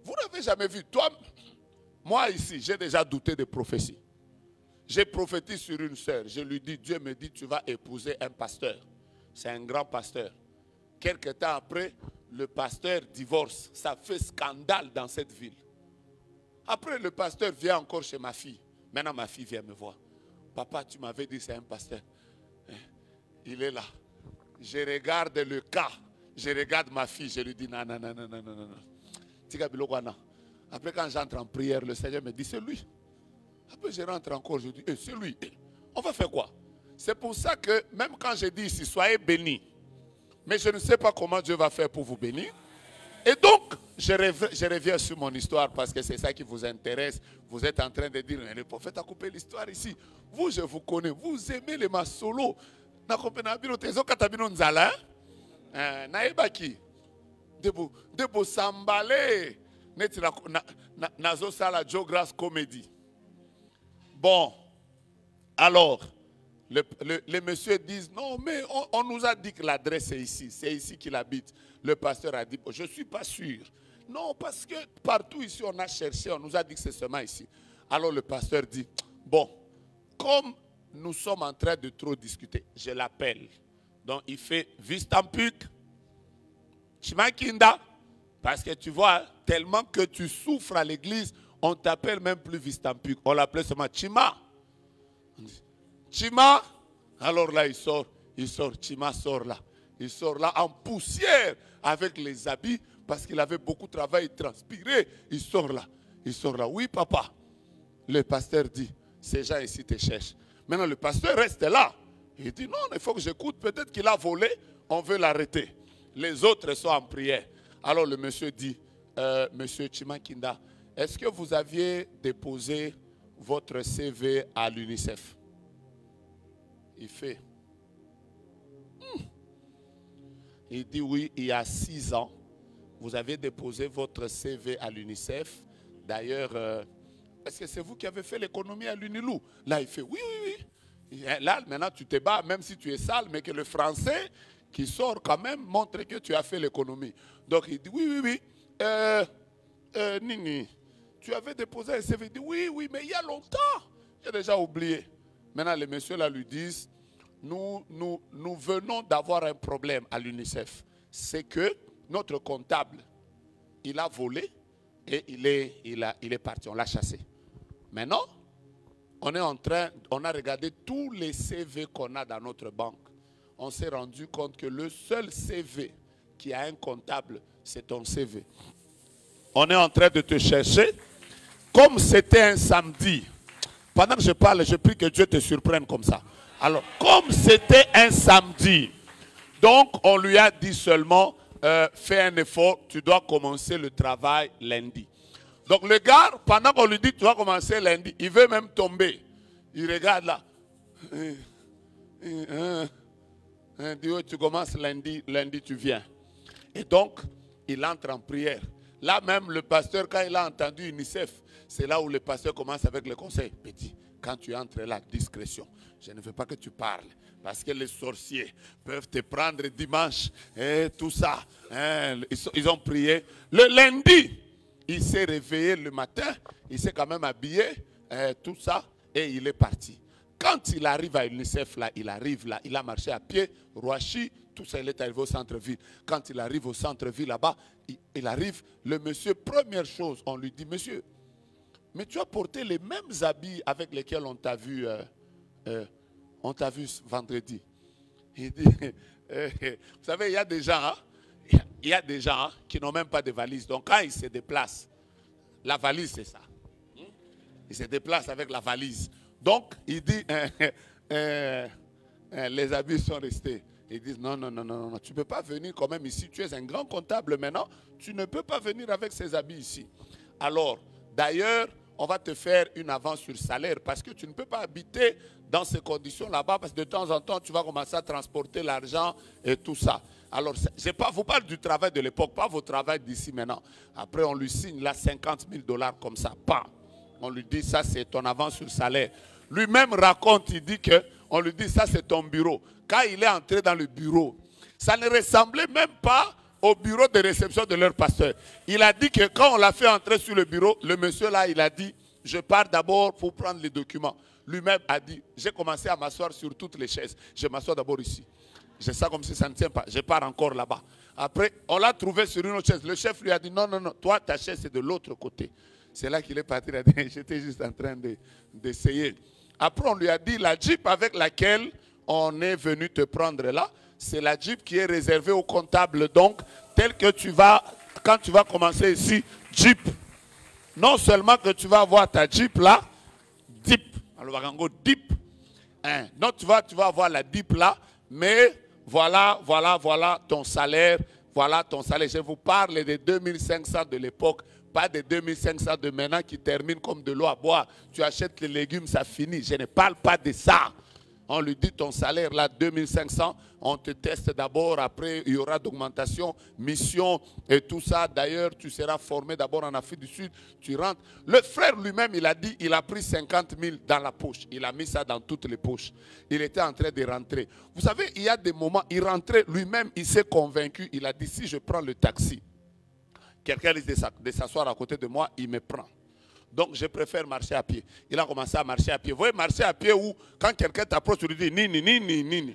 vous n'avez jamais vu, toi, moi ici, j'ai déjà douté des prophéties. J'ai prophétisé sur une sœur. Je lui dis, Dieu me dit, tu vas épouser un pasteur. C'est un grand pasteur. Quelque temps après, le pasteur divorce. Ça fait scandale dans cette ville. Après, le pasteur vient encore chez ma fille. Maintenant, ma fille vient me voir. Papa, tu m'avais dit c'est un pasteur. Il est là. Je regarde le cas. Je regarde ma fille. Je lui dis, non, non, non, non, non, non, non. Après, quand j'entre en prière, le Seigneur me dit, c'est lui. Après, je rentre encore, je dis, c'est lui. On va faire quoi? C'est pour ça que, même quand je dis ici, soyez bénis. Mais je ne sais pas comment Dieu va faire pour vous bénir. Et donc, je reviens sur mon histoire parce que c'est ça qui vous intéresse. Vous êtes en train de dire, le prophète a coupé l'histoire ici. Vous, je vous connais. Vous aimez les masolos. Debo sambale. Nazo sala Geographs Comedy. Bon, alors, les messieurs disent, non, mais on nous a dit que l'adresse est ici qu'il habite. Le pasteur a dit, je ne suis pas sûr. Non, parce que partout ici, on a cherché, on nous a dit que c'est seulement ici. Alors le pasteur dit, bon, comme nous sommes en train de trop discuter, je l'appelle. Donc il fait, Vistampuk, Chimakinda, parce que tu vois, tellement que tu souffres à l'église, on t'appelle même plus Vistampuk. On l'appelait seulement Chima. Chima. Alors là, il sort, Chima sort là. Il sort là en poussière avec les habits parce qu'il avait beaucoup de travail, il transpirait. Il sort là. Oui, papa. Le pasteur dit, ces gens ici te cherchent. Maintenant, le pasteur reste là. Il dit, non, il faut que j'écoute. Peut-être qu'il a volé, on veut l'arrêter. Les autres sont en prière. Alors le monsieur dit, monsieur Chimakinda, est-ce que vous aviez déposé votre CV à l'UNICEF? Il fait. Il dit oui, il y a 6 ans, vous avez déposé votre CV à l'UNICEF. D'ailleurs, est-ce que c'est vous qui avez fait l'économie à l'UNILOU? Là, il fait oui, oui, oui. Là, maintenant, tu te bats, même si tu es sale, mais que le français qui sort quand même montre que tu as fait l'économie. Donc, il dit oui, oui, oui. Nini, tu avais déposé un CV. Il dit oui, oui, mais il y a longtemps. J'ai déjà oublié. Maintenant, les messieurs là lui disent, nous venons d'avoir un problème à l'UNICEF. C'est que notre comptable, il a volé et il est parti, on l'a chassé. Maintenant, on a regardé tous les CV qu'on a dans notre banque. On s'est rendu compte que le seul CV qui a un comptable, c'est ton CV. On est en train de te chercher. Comme c'était un samedi, pendant que je parle, je prie que Dieu te surprenne comme ça. Alors, comme c'était un samedi, donc on lui a dit seulement, fais un effort, tu dois commencer le travail lundi. Donc le gars, pendant qu'on lui dit, tu dois commencer lundi, il veut même tomber. Il regarde là. Il dit, tu commences lundi tu viens. Et donc, il entre en prière. Là même, le pasteur, quand il a entendu UNICEF, c'est là où le pasteur commence avec le conseil. Petit, quand tu entres là, discrétion. Je ne veux pas que tu parles. Parce que les sorciers peuvent te prendre dimanche. Et tout ça. Ils ont prié. Le lundi, il s'est réveillé le matin. Il s'est quand même habillé. Tout ça. Et il est parti. Quand il arrive à UNICEF, là, il arrive là. Il a marché à pied. Rouachi, tout ça, il est arrivé au centre-ville. Quand il arrive au centre-ville là-bas, il arrive. Le monsieur, première chose, on lui dit, monsieur, mais tu as porté les mêmes habits avec lesquels on t'a vu vendredi. Il dit, vous savez, il y a des gens, qui n'ont même pas de valise. Donc quand ils se déplacent, la valise c'est ça. Ils se déplacent avec la valise. Donc il dit, les habits sont restés. Ils disent, non, tu ne peux pas venir quand même ici. Tu es un grand comptable maintenant. Tu ne peux pas venir avec ces habits ici. Alors, d'ailleurs, on va te faire une avance sur salaire parce que tu ne peux pas habiter dans ces conditions là-bas, parce que de temps en temps, tu vas commencer à transporter l'argent et tout ça. Alors, je vous parle du travail de l'époque, pas votre travail d'ici maintenant. Après, on lui signe là 50 000 $ comme ça, pas. On lui dit, ça c'est ton avance sur le salaire. Lui-même raconte, il dit que, on lui dit, ça c'est ton bureau. Quand il est entré dans le bureau, ça ne ressemblait même pas au bureau de réception de leur pasteur. Il a dit que quand on l'a fait entrer sur le bureau, le monsieur là, il a dit, je pars d'abord pour prendre les documents. Lui-même a dit, j'ai commencé à m'asseoir sur toutes les chaises. Je m'assois d'abord ici. Je sens comme si ça ne tient pas. Je pars encore là-bas. Après, on l'a trouvé sur une autre chaise. Le chef lui a dit, non, non, non, toi, ta chaise, c'est de l'autre côté. C'est là qu'il est parti. Il a dit, j'étais juste en train d'essayer. Après, on lui a dit, la Jeep avec laquelle on est venu te prendre là, c'est la Jeep qui est réservée au comptable. Donc, tel que tu vas, quand tu vas commencer ici, Jeep. Non seulement que tu vas avoir ta Jeep là, Deep. Alors, on va go Deep. Hein. Donc, tu vas avoir la Deep là, mais voilà ton salaire. Voilà ton salaire. Je vous parle des 2500 de l'époque, pas des 2500 de maintenant qui terminent comme de l'eau à boire. Tu achètes les légumes, ça finit. Je ne parle pas de ça. On lui dit ton salaire là, 2500, on te teste d'abord, après il y aura d'augmentation, mission et tout ça. D'ailleurs, tu seras formé d'abord en Afrique du Sud, tu rentres. Le frère lui-même, il a dit, il a pris 50 000 dans la poche. Il a mis ça dans toutes les poches. Il était en train de rentrer. Vous savez, il y a des moments, il rentrait lui-même, il s'est convaincu. Il a dit, si je prends le taxi, quelqu'un risque de s'asseoir à côté de moi, il me prend. Donc, je préfère marcher à pied. Il a commencé à marcher à pied. Vous voyez, marcher à pied où, quand quelqu'un t'approche, tu lui dis nini, nini, nini.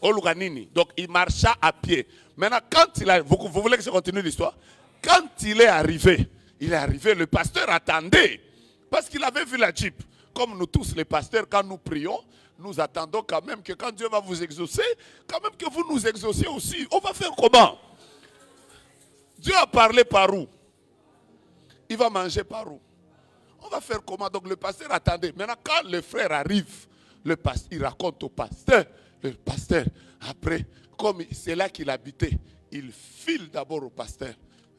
Oluga nini. Donc, il marcha à pied. Maintenant, quand il a. Vous voulez que je continue l'histoire? Quand il est arrivé, le pasteur attendait. Parce qu'il avait vu la Jeep. Comme nous tous, les pasteurs, quand nous prions, nous attendons quand même que quand Dieu va vous exaucer, quand même que vous nous exauciez aussi. On va faire comment? Dieu a parlé par où? Il va manger par où? On va faire comment? Donc le pasteur attendait. Maintenant, quand le frère arrive, le pasteur, il raconte au pasteur. Le pasteur, après, comme c'est là qu'il habitait, il file d'abord au pasteur.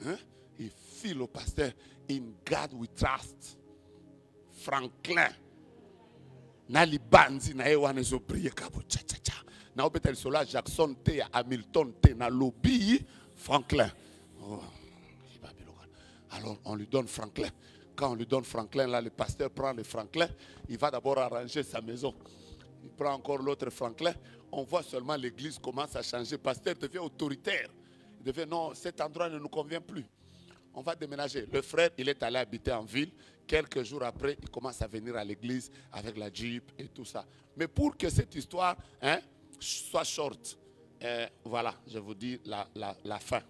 Hein? Il file au pasteur. In God we trust. Franklin. Nali banzi na ewane zo priye kabo cha cha cha. Na obetel sola Jackson te Hamilton te na lobby Franklin. Oh. Alors, on lui donne Franklin. Quand on lui donne Franklin, là, le pasteur prend le Franklin. Il va d'abord arranger sa maison. Il prend encore l'autre Franklin. On voit seulement l'église commence à changer. Le pasteur devient autoritaire. Il devient, non, cet endroit ne nous convient plus. On va déménager. Le frère, il est allé habiter en ville. Quelques jours après, il commence à venir à l'église avec la Jeep et tout ça. Mais pour que cette histoire soit short, voilà, je vous dis la fin.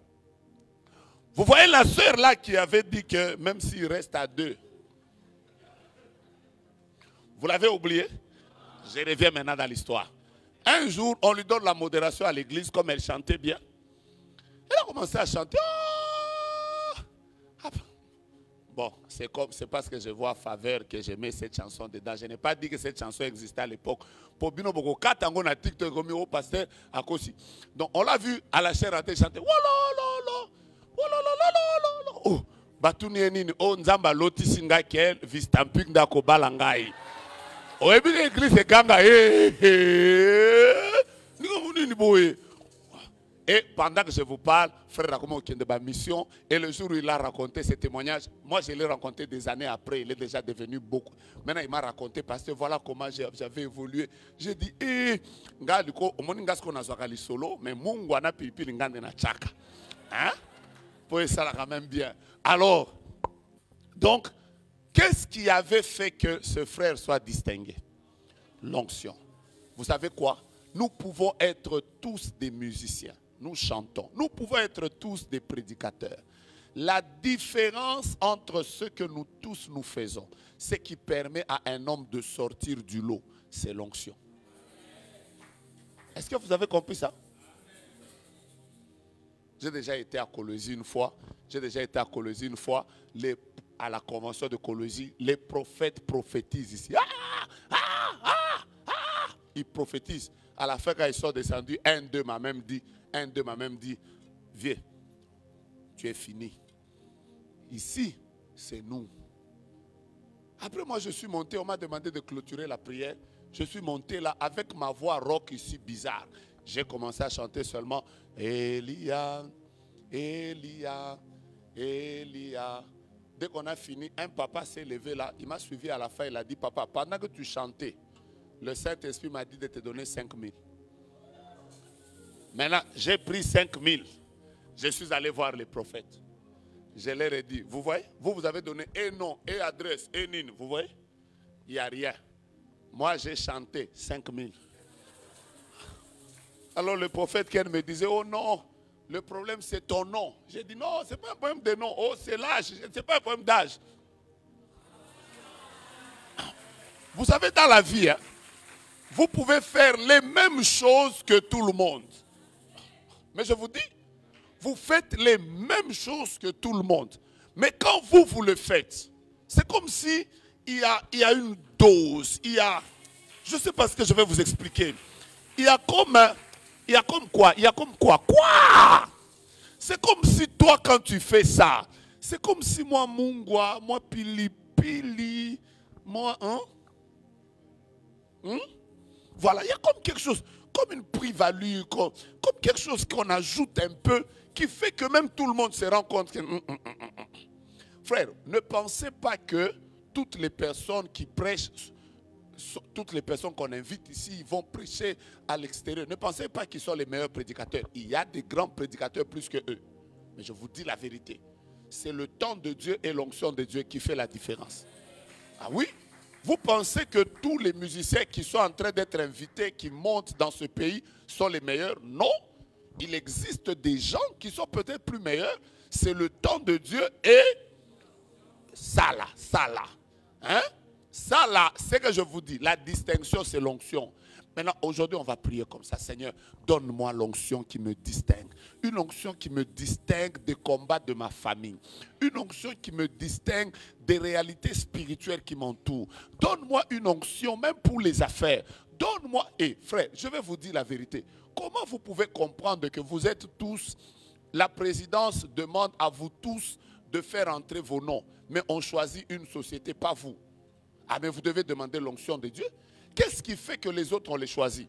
Vous voyez la sœur là qui avait dit que même s'il reste à 2, vous l'avez oublié? Je reviens maintenant dans l'histoire. Un jour, on lui donne la modération à l'église comme elle chantait bien. Elle a commencé à chanter. Oh! Bon, c'est parce que je vois Faveur que je mets cette chanson dedans. Je n'ai pas dit que cette chanson existait à l'époque. Pour Bino Boko, quand on a TikTok comme au pasteur à Kossi. Donc on l'a vu à la chair à chanter. Oh, batuni nini o nzamba loti singa kel vistamping da ko balangai. O ebi l'église ganga ni ko nini boye. Et pendant que je vous parle, frère Rakomo qui est de ma mission, et le jour où il a raconté ce témoignage, moi je l'ai raconté des années après, il est déjà devenu beaucoup. Maintenant il m'a raconté parce que voilà comment j'avais évolué. J'ai dit, nga liko omoninga sko na zwaka li solo, mais Mungu ana pilipili ngande na chaka. Hein? Pour ça là quand même bien. Alors, donc, qu'est-ce qui avait fait que ce frère soit distingué? L'onction. Vous savez quoi? Nous pouvons être tous des musiciens. Nous chantons. Nous pouvons être tous des prédicateurs. La différence entre ce que nous tous nous faisons, ce qui permet à un homme de sortir du lot, c'est l'onction. Est-ce que vous avez compris ça? J'ai déjà été à Colosie une fois. À la convention de Colosie, les prophètes prophétisent ici. Ils prophétisent. À la fin, quand ils sont descendus, un d'eux m'a même dit, viens, tu es fini. Ici, c'est nous. Après moi, je suis monté, on m'a demandé de clôturer la prière. Je suis monté là avec ma voix rock ici bizarre. J'ai commencé à chanter seulement Elia, Elia, Elia. Dès qu'on a fini, un papa s'est levé là. Il m'a suivi à la fin. Il a dit, papa, pendant que tu chantais, le Saint-Esprit m'a dit de te donner 5 000. Maintenant, j'ai pris 5 000. Je suis allé voir les prophètes. Je leur ai dit, vous voyez, vous avez donné un nom, et adresse, et nine, vous voyez, il n'y a rien. Moi, j'ai chanté 5 000. Alors le prophète Ken me disait, oh non, le problème c'est ton nom. J'ai dit, non, ce n'est pas un problème de nom, oh c'est l'âge, ce n'est pas un problème d'âge. Vous savez, dans la vie, hein, vous pouvez faire les mêmes choses que tout le monde. Mais je vous dis, vous faites les mêmes choses que tout le monde. Mais quand vous le faites, c'est comme si il y a une dose. Je ne sais pas ce que je vais vous expliquer. Il y a comme quoi? C'est comme si toi, quand tu fais ça, c'est comme si moi, Mungwa, moi, Pili, moi, Voilà, il y a comme quelque chose, comme une plus-value, comme quelque chose qu'on ajoute un peu, qui fait que même tout le monde se rend compte que... Frère, ne pensez pas que toutes les personnes qui prêchent, toutes les personnes qu'on invite ici, ils vont prêcher à l'extérieur. Ne pensez pas qu'ils sont les meilleurs prédicateurs. Il y a des grands prédicateurs plus que eux. Mais je vous dis la vérité. C'est le temps de Dieu et l'onction de Dieu qui fait la différence. Ah oui? Vous pensez que tous les musiciens qui sont en train d'être invités, qui montent dans ce pays, sont les meilleurs? Non. Il existe des gens qui sont peut-être plus meilleurs. C'est le temps de Dieu et ça là. Hein? Ça là, c'est que je vous dis, la distinction c'est l'onction. Maintenant, aujourd'hui, on va prier comme ça. Seigneur, donne-moi l'onction qui me distingue. Une onction qui me distingue des combats de ma famille. Une onction qui me distingue des réalités spirituelles qui m'entourent. Donne-moi une onction même pour les affaires. Donne-moi... frère, je vais vous dire la vérité. Comment vous pouvez comprendre que vous êtes tous... La présidence demande à vous tous de faire entrer vos noms. Mais on choisit une société, pas vous. Ah, mais vous devez demander l'onction de Dieu. Qu'est-ce qui fait que les autres, on les choisit?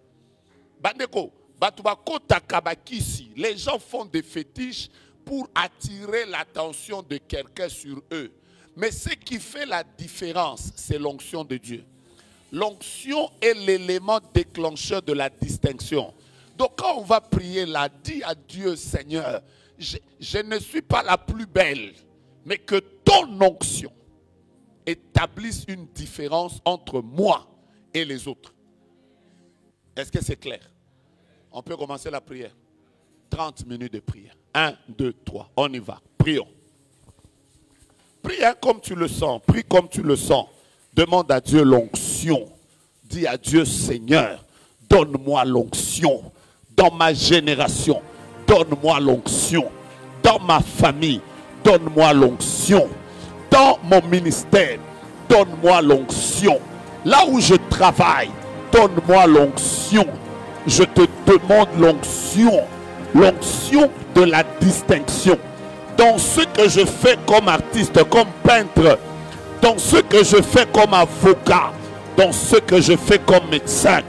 Bandeko, Batubako Takabakisi, les gens font des fétiches pour attirer l'attention de quelqu'un sur eux. Mais ce qui fait la différence, c'est l'onction de Dieu. L'onction est l'élément déclencheur de la distinction. Donc quand on va prier là, dis à Dieu, Seigneur, je ne suis pas la plus belle, mais que ton onction établisse une différence entre moi et les autres. Est-ce que c'est clair? On peut commencer la prière. 30 minutes de prière. 1, 2, 3. On y va. Prions. Prie comme tu le sens. Prie comme tu le sens. Demande à Dieu l'onction. Dis à Dieu, Seigneur, donne-moi l'onction. Dans ma génération, donne-moi l'onction. Dans ma famille, donne-moi l'onction. Dans mon ministère, donne-moi l'onction. Là où je travaille, donne-moi l'onction. Je te demande l'onction. L'onction de la distinction. Dans ce que je fais comme artiste, comme peintre, dans ce que je fais comme avocat, dans ce que je fais comme médecin,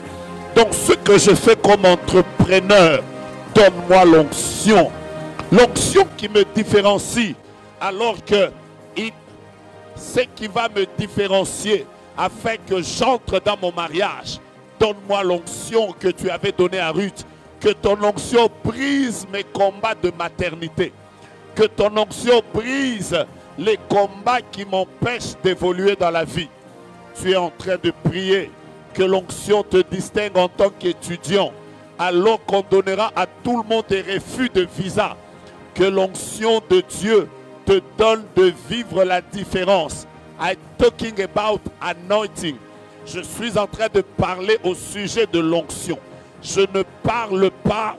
dans ce que je fais comme entrepreneur, donne-moi l'onction. L'onction qui me différencie, alors que ce qui va me différencier afin que j'entre dans mon mariage. Donne-moi l'onction que tu avais donnée à Ruth. Que ton onction brise mes combats de maternité. Que ton onction brise les combats qui m'empêchent d'évoluer dans la vie. Tu es en train de prier que l'onction te distingue en tant qu'étudiant. Alors qu'on donnera à tout le monde des refus de visa. Que l'onction de Dieu te donne de vivre la différence. I'm talking about anointing. Je suis en train de parler au sujet de l'onction. Je ne parle pas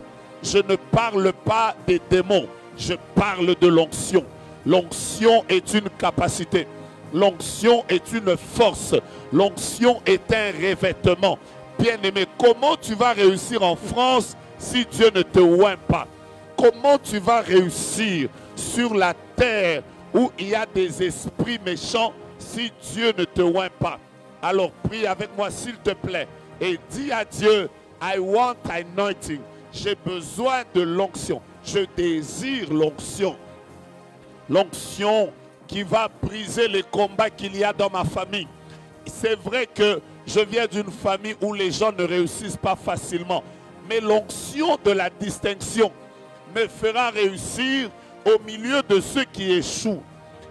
des démons. Je parle de l'onction. L'onction est une capacité. L'onction est une force. L'onction est un revêtement. Bien-aimé, comment tu vas réussir en France si Dieu ne te oint pas? Comment tu vas réussir sur la terre où il y a des esprits méchants Si Dieu ne te oint pas, alors prie avec moi s'il te plaît et dis à Dieu, I want anointing. J'ai besoin de l'onction. Je désire l'onction. L'onction qui va briser les combats qu'il y a dans ma famille. C'est vrai que je viens d'une famille où les gens ne réussissent pas facilement. Mais l'onction de la distinction me fera réussir au milieu de ceux qui échouent.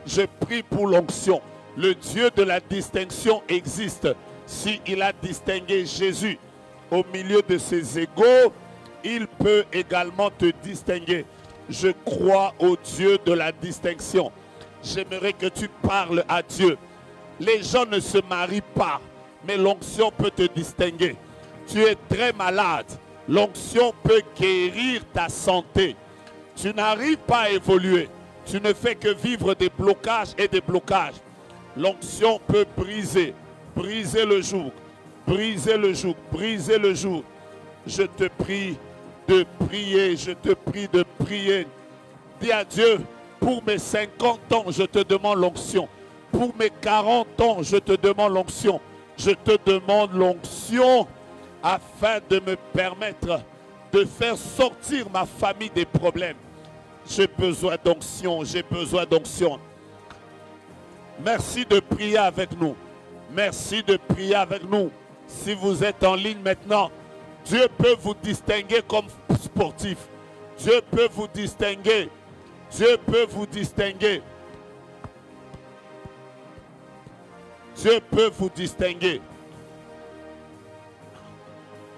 Je prie pour l'onction. Le Dieu de la distinction existe. S'il a distingué Jésus au milieu de ses égaux, il peut également te distinguer. Je crois au Dieu de la distinction. J'aimerais que tu parles à Dieu. Les gens ne se marient pas, mais l'onction peut te distinguer. Tu es très malade. L'onction peut guérir ta santé. Tu n'arrives pas à évoluer. Tu ne fais que vivre des blocages et des blocages. L'onction peut briser le joug, briser le joug, briser le joug. Je te prie de prier, je te prie de prier. Dis à Dieu, pour mes 50 ans, je te demande l'onction. Pour mes 40 ans, je te demande l'onction. Je te demande l'onction afin de me permettre de faire sortir ma famille des problèmes. J'ai besoin d'onction, j'ai besoin d'onction. Merci de prier avec nous. Merci de prier avec nous. Si vous êtes en ligne maintenant, Dieu peut vous distinguer comme sportif. Dieu peut vous distinguer. Dieu peut vous distinguer. Dieu peut vous distinguer.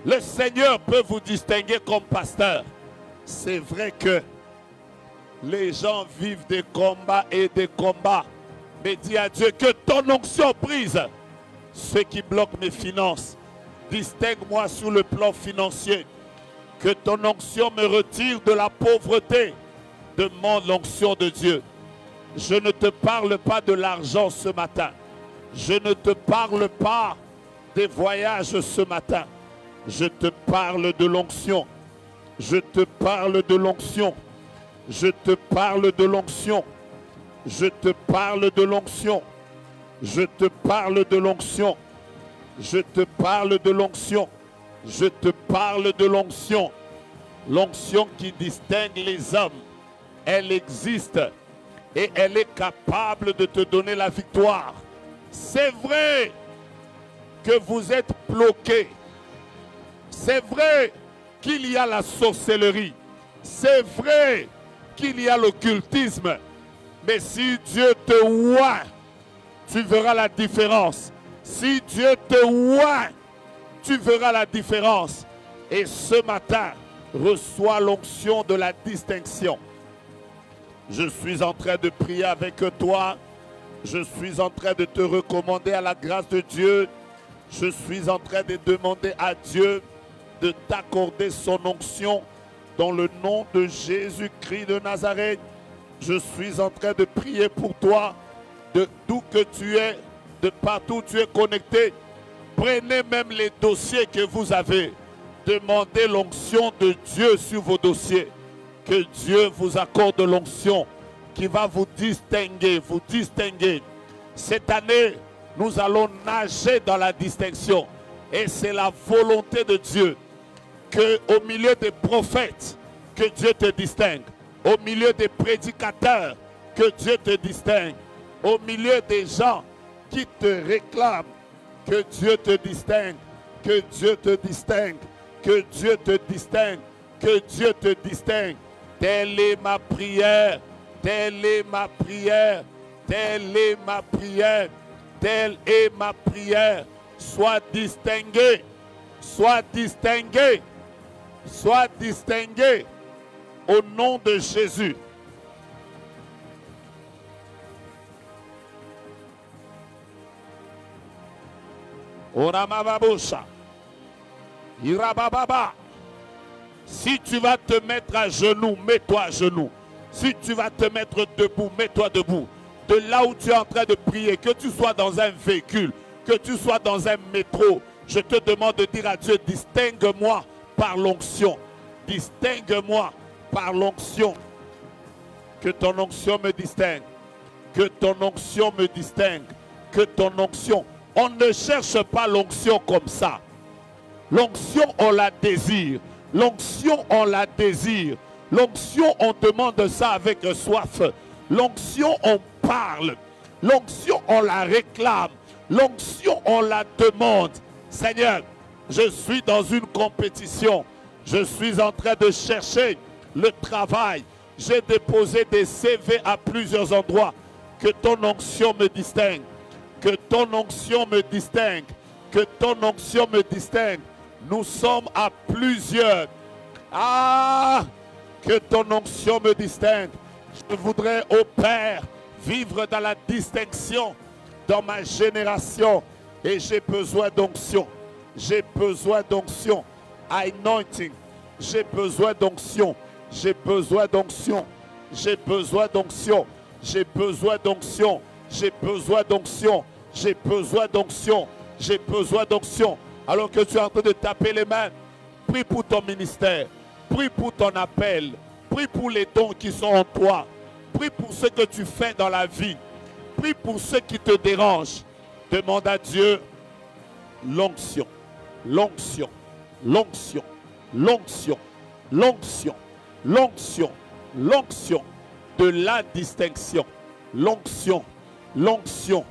Le Seigneur peut vous distinguer comme pasteur. C'est vrai que les gens vivent des combats et des combats. Mais dis à Dieu que ton onction brise ce qui bloque mes finances. Distingue-moi sur le plan financier. Que ton onction me retire de la pauvreté. Demande l'onction de Dieu. Je ne te parle pas de l'argent ce matin. Je ne te parle pas des voyages ce matin. Je te parle de l'onction. Je te parle de l'onction. Je te parle de l'onction. Je te parle de l'onction. Je te parle de l'onction. Je te parle de l'onction. Je te parle de l'onction. L'onction qui distingue les hommes. Elle existe et elle est capable de te donner la victoire. C'est vrai que vous êtes bloqué. C'est vrai qu'il y a la sorcellerie. C'est vrai qu'il y a l'occultisme. Mais si Dieu te oint, tu verras la différence. Si Dieu te oint, tu verras la différence. Et ce matin, reçois l'onction de la distinction. Je suis en train de prier avec toi. Je suis en train de te recommander à la grâce de Dieu. Je suis en train de demander à Dieu de t'accorder son onction dans le nom de Jésus-Christ de Nazareth. Je suis en train de prier pour toi, de d'où que tu es, de partout où tu es connecté. Prenez même les dossiers que vous avez. Demandez l'onction de Dieu sur vos dossiers. Que Dieu vous accorde l'onction qui va vous distinguer, vous distinguer. Cette année, nous allons nager dans la distinction. Et c'est la volonté de Dieu qu'au milieu des prophètes, que Dieu te distingue. Au milieu des prédicateurs, que Dieu te distingue. Au milieu des gens qui te réclament, que Dieu te distingue. Que Dieu te distingue. Que Dieu te distingue. Que Dieu te distingue. Telle est ma prière. Telle est ma prière. Telle est ma prière. Telle est ma prière. Sois distingué. Sois distingué. Sois distingué. Au nom de Jésus. Oramababosha. Irabababa. Si tu vas te mettre à genoux, mets-toi à genoux. Si tu vas te mettre debout, mets-toi debout. De là où tu es en train de prier, que tu sois dans un véhicule, que tu sois dans un métro, je te demande de dire à Dieu, distingue-moi par l'onction. Distingue-moi par l'onction. Que ton onction me distingue. Que ton onction me distingue. que ton onction, on ne cherche pas l'onction comme ça. L'onction, on la désire. L'onction, on la désire. L'onction, on demande ça avec soif. L'onction, on parle. L'onction, on la réclame. L'onction, on la demande. Seigneur, je suis dans une compétition. Je suis en train de chercher le travail. J'ai déposé des CV à plusieurs endroits. Que ton onction me distingue. Que ton onction me distingue. Que ton onction me distingue. Nous sommes à plusieurs. Ah, que ton onction me distingue. Je voudrais, ô Père, vivre dans la distinction dans ma génération. Et j'ai besoin d'onction. J'ai besoin d'onction. Anointing. J'ai besoin d'onction. J'ai besoin d'onction. J'ai besoin d'onction. J'ai besoin d'onction. J'ai besoin d'onction. J'ai besoin d'onction. J'ai besoin d'onction. Alors que tu es en train de taper les mains, prie pour ton ministère. Prie pour ton appel. Prie pour les dons qui sont en toi. Prie pour ce que tu fais dans la vie. Prie pour ce qui te dérange. Demande à Dieu l'onction. L'onction. L'onction. L'onction. L'onction. L'onction. L'onction de la distinction. L'onction. L'onction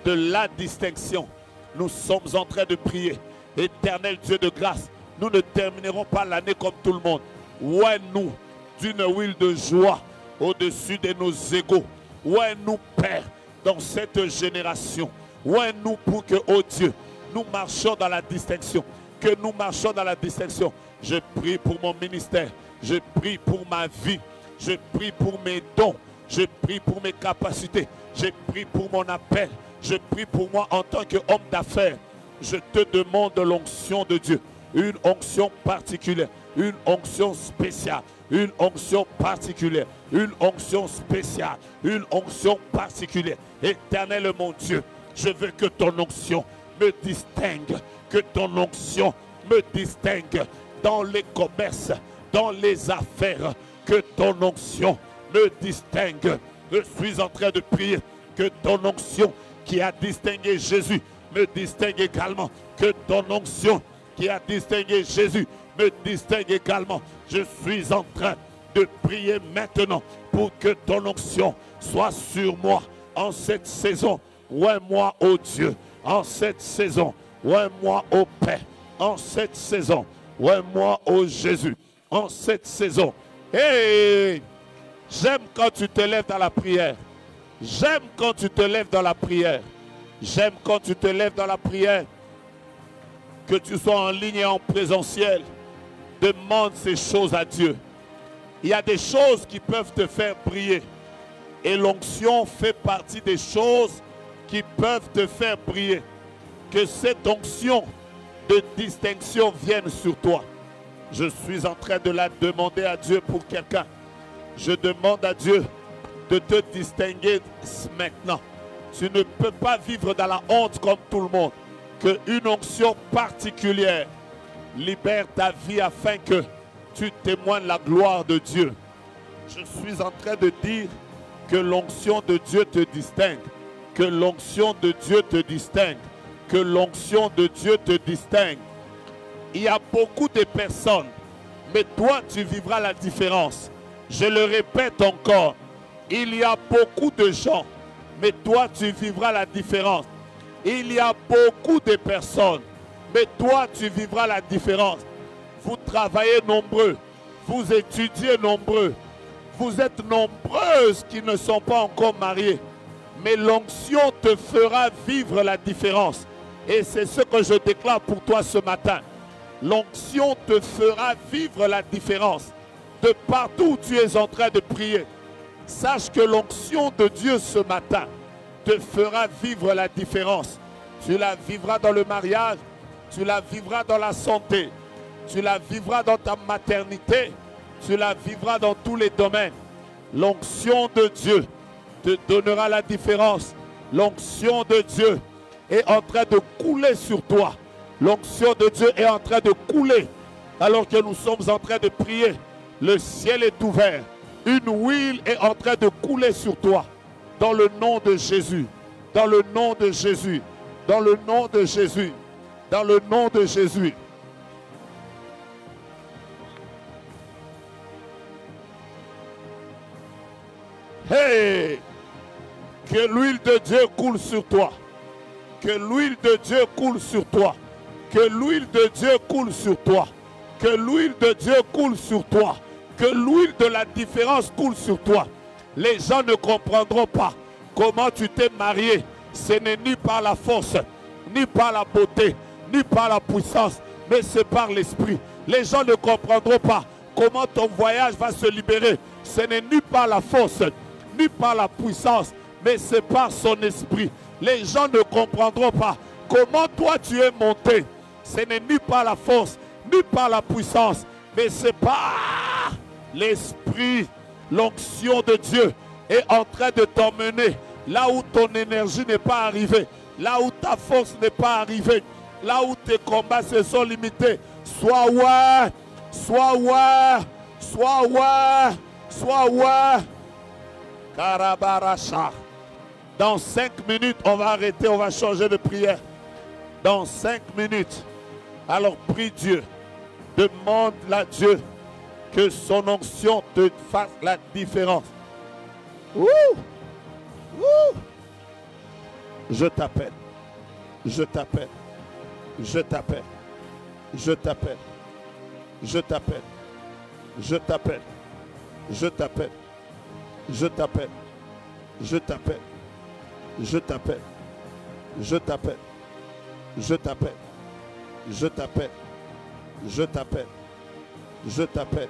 de la distinction. Nous sommes en train de prier. Éternel Dieu de grâce, nous ne terminerons pas l'année comme tout le monde. Ouais, nous, d'une huile de joie au-dessus de nos égaux. Ouais, nous, Père, dans cette génération. Ouais, nous, pour que, oh Dieu, nous marchions dans la distinction. Que nous marchions dans la distinction. Je prie pour mon ministère. Je prie pour ma vie. Je prie pour mes dons. Je prie pour mes capacités. Je prie pour mon appel. Je prie pour moi en tant qu'homme d'affaires. Je te demande l'onction de Dieu. Une onction particulière. Une onction spéciale. Une onction particulière. Une onction spéciale. Une onction particulière. Éternel mon Dieu, je veux que ton onction me distingue. Que ton onction me distingue dans les commerces, dans les affaires. Que ton onction me distingue. Je suis en train de prier que ton onction qui a distingué Jésus me distingue également. Que ton onction qui a distingué Jésus me distingue également. Je suis en train de prier maintenant pour que ton onction soit sur moi en cette saison. Ouais, moi, ô Dieu, en cette saison. Ouais, moi, ô Père, en cette saison. Ouais, moi, ô Jésus, en cette saison. Hey, j'aime quand tu te lèves dans la prière. J'aime quand tu te lèves dans la prière. J'aime quand tu te lèves dans la prière. Que tu sois en ligne et en présentiel. Demande ces choses à Dieu. Il y a des choses qui peuvent te faire briller. Et l'onction fait partie des choses qui peuvent te faire briller. Que cette onction de distinction vienne sur toi. Je suis en train de la demander à Dieu pour quelqu'un. Je demande à Dieu de te distinguer maintenant. Tu ne peux pas vivre dans la honte comme tout le monde. Qu'une onction particulière libère ta vie afin que tu témoignes la gloire de Dieu. Je suis en train de dire que l'onction de Dieu te distingue. Que l'onction de Dieu te distingue. Que l'onction de Dieu te distingue. Il y a beaucoup de personnes, mais toi tu vivras la différence. Je le répète encore, il y a beaucoup de gens, mais toi tu vivras la différence. Il y a beaucoup de personnes, mais toi tu vivras la différence. Vous travaillez nombreux, vous étudiez nombreux, vous êtes nombreuses qui ne sont pas encore mariées, mais l'onction te fera vivre la différence. Et c'est ce que je déclare pour toi ce matin. L'onction te fera vivre la différence. De partout où tu es en train de prier, sache que l'onction de Dieu ce matin te fera vivre la différence. Tu la vivras dans le mariage, tu la vivras dans la santé, tu la vivras dans ta maternité, tu la vivras dans tous les domaines. L'onction de Dieu te donnera la différence. L'onction de Dieu est en train de couler sur toi. L'onction de Dieu est en train de couler alors que nous sommes en train de prier. Le ciel est ouvert. Une huile est en train de couler sur toi. Dans le nom de Jésus. Dans le nom de Jésus. Dans le nom de Jésus. Dans le nom de Jésus. Hey! Que l'huile de Dieu coule sur toi. Que l'huile de Dieu coule sur toi. Que l'huile de Dieu coule sur toi. Que l'huile de Dieu coule sur toi. Que l'huile de la différence coule sur toi. Les gens ne comprendront pas comment tu t'es marié. Ce n'est ni par la force, ni par la beauté, ni par la puissance, mais c'est par l'esprit. Les gens ne comprendront pas comment ton voyage va se libérer. Ce n'est ni par la force, ni par la puissance, mais c'est par son esprit. Les gens ne comprendront pas comment toi tu es monté. Ce n'est ni par la force, ni par la puissance, mais c'est par l'esprit. L'onction de Dieu est en train de t'emmener là où ton énergie n'est pas arrivée, là où ta force n'est pas arrivée, là où tes combats se sont limités. Sois ouais, sois ouais, sois ouais, sois ouais. Karabaracha. Dans 5 minutes, on va arrêter, on va changer de prière. Dans 5 minutes. Alors prie Dieu. Demande à Dieu que son onction te fasse la différence. Ouh! Ouh! Je t'appelle. Je t'appelle. Je t'appelle. Je t'appelle. Je t'appelle. Je t'appelle. Je t'appelle. Je t'appelle. Je t'appelle. Je t'appelle. Je t'appelle. Je t'appelle. Je t'appelle. Je t'appelle. Je t'appelle.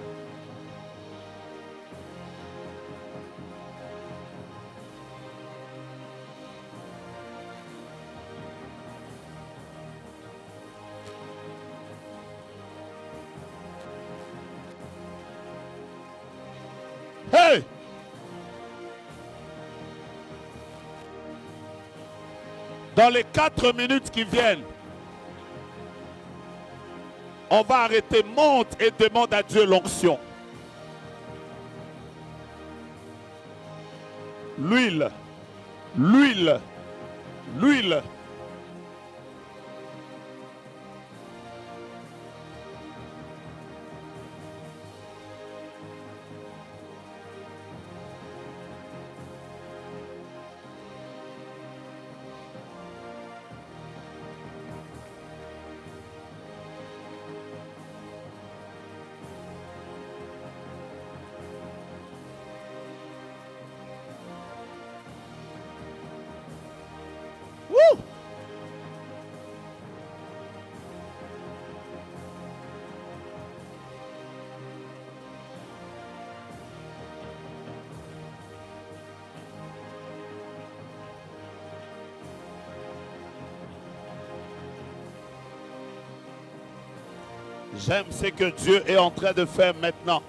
Hey! Dans les 4 minutes qui viennent, on va arrêter, monte et demande à Dieu l'onction. L'huile, l'huile, l'huile. J'aime ce que Dieu est en train de faire maintenant.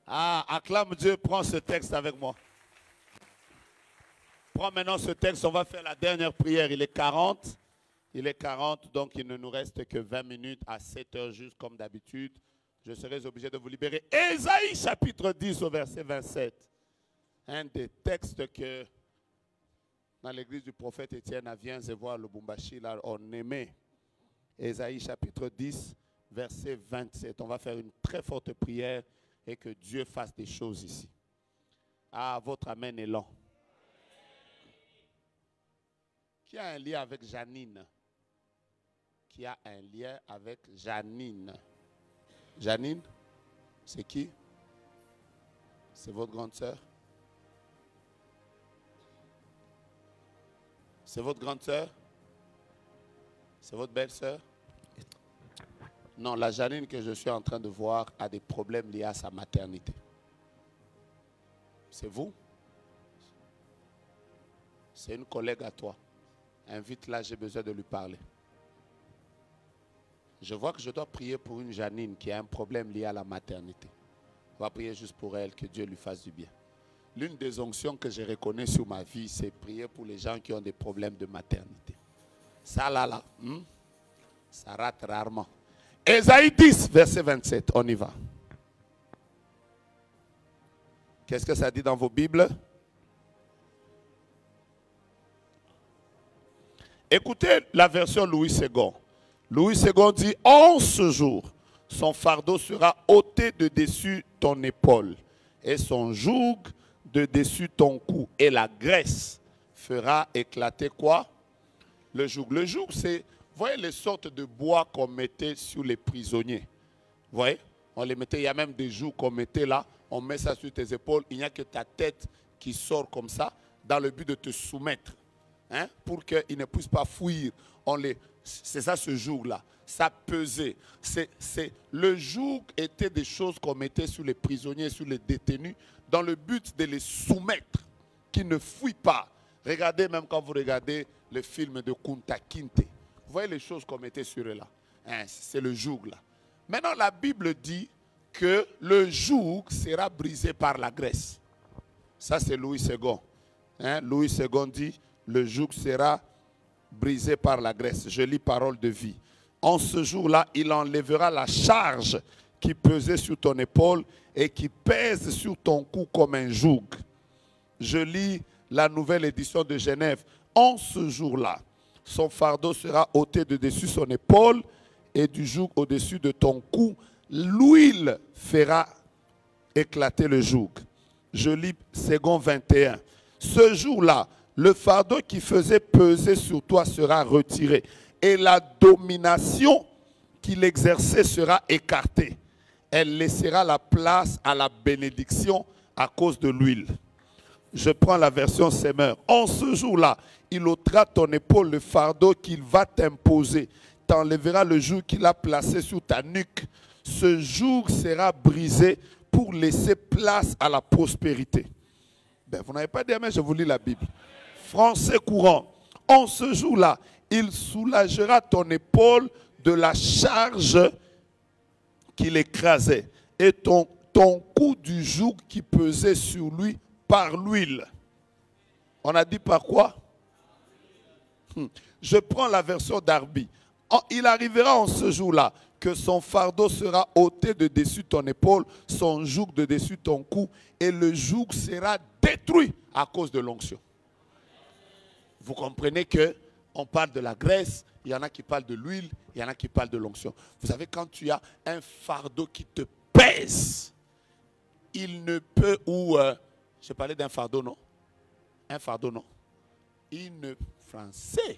Ah, acclame Dieu, prends ce texte avec moi. Prends maintenant ce texte, on va faire la dernière prière. Il est 40. Il est 40, donc il ne nous reste que 20 minutes à 7 heures, juste comme d'habitude. Je serai obligé de vous libérer. Ésaïe chapitre 10 au verset 27. Un des textes que dans l'église du prophète Étienne à Viens et voir le Lubumbashi, là, on aimait. Ésaïe chapitre 10, verset 27. On va faire une très forte prière et que Dieu fasse des choses ici. Ah, votre amen est lent. Qui a un lien avec Janine? Qui a un lien avec Janine? Janine, c'est qui? C'est votre grande sœur? C'est votre grande sœur? C'est votre belle sœur? Non, la Janine que je suis en train de voir a des problèmes liés à sa maternité. C'est vous? C'est une collègue à toi. Invite-la, j'ai besoin de lui parler. Je vois que je dois prier pour une Janine qui a un problème lié à la maternité. On va prier juste pour elle, que Dieu lui fasse du bien. L'une des onctions que je reconnais sur ma vie, c'est prier pour les gens qui ont des problèmes de maternité. Ça là, ça rate rarement. Ésaïe 10, verset 27, on y va. Qu'est-ce que ça dit dans vos Bibles? Écoutez la version Louis II. Louis II dit, en ce jour, son fardeau sera ôté de dessus ton épaule et son joug de dessus ton cou. Et la graisse fera éclater quoi? Le joug. Le joug, c'est, vous voyez les sortes de bois qu'on mettait sur les prisonniers. Vous voyez? On les mettait, il y a même des jougs qu'on mettait là. On met ça sur tes épaules. Il n'y a que ta tête qui sort comme ça dans le but de te soumettre. Hein, pour qu'ils ne puissent pas fuir. C'est ça ce joug-là. Ça pesait. Le joug était des choses qu'on mettait sur les prisonniers, sur les détenus, dans le but de les soumettre, qu'ils ne fuient pas. Regardez, même quand vous regardez le film de Kunta Kinte, vous voyez les choses qu'on mettait sur eux là. Hein, c'est le joug là. Maintenant, la Bible dit que le joug sera brisé par la graisse. Ça, c'est Louis II. Hein, Louis II dit, le joug sera brisé par la graisse. Je lis parole de vie. En ce jour-là, il enlèvera la charge qui pesait sur ton épaule et qui pèse sur ton cou comme un joug. Je lis la nouvelle édition de Genève. En ce jour-là, son fardeau sera ôté de dessus son épaule et du joug au-dessus de ton cou. L'huile fera éclater le joug. Je lis 2 21. Ce jour-là, le fardeau qui faisait peser sur toi sera retiré et la domination qu'il exerçait sera écartée. Elle laissera la place à la bénédiction à cause de l'huile. Je prends la version Semeur. En ce jour-là, il ôtera ton épaule le fardeau qu'il va t'imposer. T'enlèvera le joug qu'il a placé sur ta nuque. Ce joug sera brisé pour laisser place à la prospérité. Ben, vous n'avez pas dit amen, je vous lis la Bible. Français courant. En ce jour-là, il soulagera ton épaule de la charge qu'il écrasait et ton cou du joug qui pesait sur lui par l'huile. On a dit par quoi? Je prends la version d'Arby. Il arrivera en ce jour-là que son fardeau sera ôté de dessus ton épaule, son joug de dessus ton cou, et le joug sera détruit à cause de l'onction. Vous comprenez qu'on parle de la graisse, il y en a qui parlent de l'huile, il y en a qui parlent de l'onction. Vous savez, quand tu as un fardeau qui te pèse, il ne peut, je parlais d'un fardeau, non? Un fardeau, non? Français.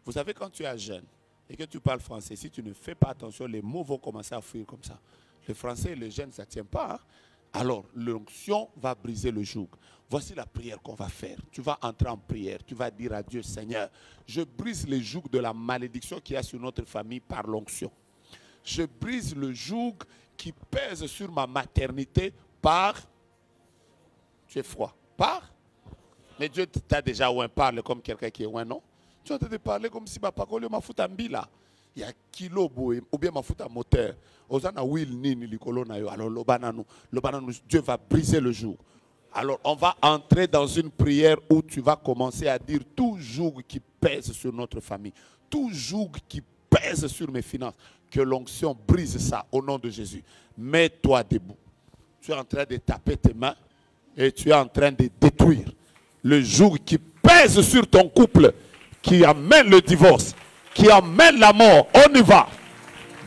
Vous savez, quand tu es jeune et que tu parles français, si tu ne fais pas attention, les mots vont commencer à fuir comme ça. Le français et le jeune, ça ne tient pas. Hein? Alors, l'onction va briser le joug. Voici la prière qu'on va faire. Tu vas entrer en prière. Tu vas dire à Dieu, Seigneur, je brise le joug de la malédiction qu'il y a sur notre famille par l'onction. Je brise le joug qui pèse sur ma maternité par... Tu es froid. Par... Mais Dieu t'a déjà ouin parle comme quelqu'un qui est ouin, non? Tu es en train de parler comme si ma parole m'a foutu en bille. Il y a kilo boé, ou bien ma foutu en moteur. Ozana will ni likolo na yo. Alors Dieu va briser le joug. Alors on va entrer dans une prière où tu vas commencer à dire tout joug qui pèse sur notre famille, tout joug qui pèse sur mes finances, que l'onction brise ça au nom de Jésus. Mets-toi debout. Tu es en train de taper tes mains et tu es en train de détruire le joug qui pèse sur ton couple, qui amène le divorce, qui amène la mort. On y va.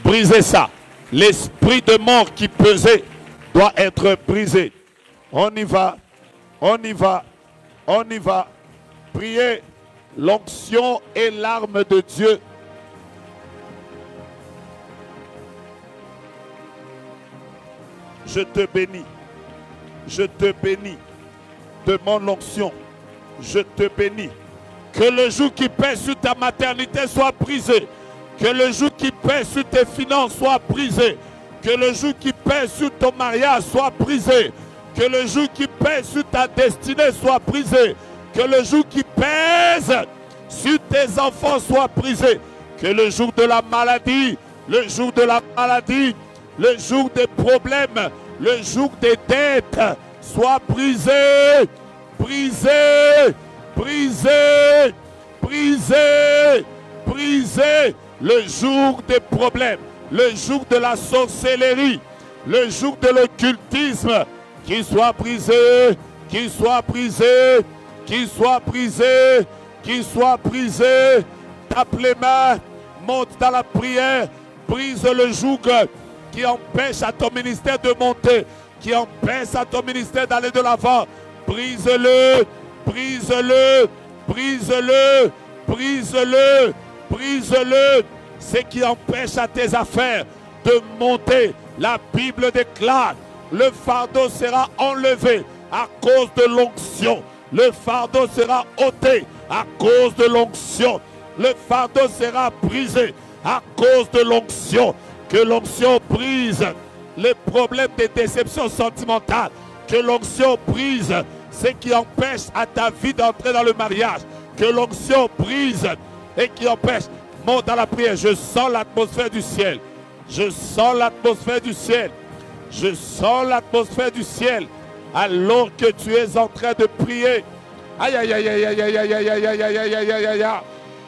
Brisez ça. L'esprit de mort qui pesait doit être brisé. On y va. On y va. On y va. Priez. L'onction et l'arme de Dieu. Je te bénis. Je te bénis. Demande l'onction. Je te bénis. Que le joug qui pèse sur ta maternité soit brisé. Que le joug qui pèse sur tes finances soit brisé. Que le joug qui pèse sur ton mariage soit brisé. Que le joug qui pèse sur ta destinée soit brisé. Que le joug qui pèse sur tes enfants soit brisé. Que le joug de la maladie, le joug de la maladie, le joug des problèmes, le joug des dettes soit brisé, brisé, brisé, brisé, brisé. Le joug des problèmes, le joug de la sorcellerie, le joug de l'occultisme, qu'il soit brisé, qu'il soit brisé, qu'il soit brisé, qu'il soit brisé. Tape les mains, monte dans la prière, brise le joug qui empêche à ton ministère de monter, qui empêche à ton ministère d'aller de l'avant. Brise-le, brise-le, brise-le, brise-le, brise-le. Ce qui empêche à tes affaires de monter. La Bible déclare, le fardeau sera enlevé à cause de l'onction. Le fardeau sera ôté à cause de l'onction. Le fardeau sera brisé à cause de l'onction. Que l'onction brise les problèmes des déceptions sentimentales. Que l'onction brise ce qui empêche à ta vie d'entrer dans le mariage. Que l'onction brise et qui empêche. Monte dans la prière. Je sens l'atmosphère du ciel. Je sens l'atmosphère du ciel. Je sens l'atmosphère du ciel. Alors que tu es en train de prier. Aïe aïe aïe aïe aïe aïe aïe aïe aïe aïe aïe aïe aïe aïe aïe.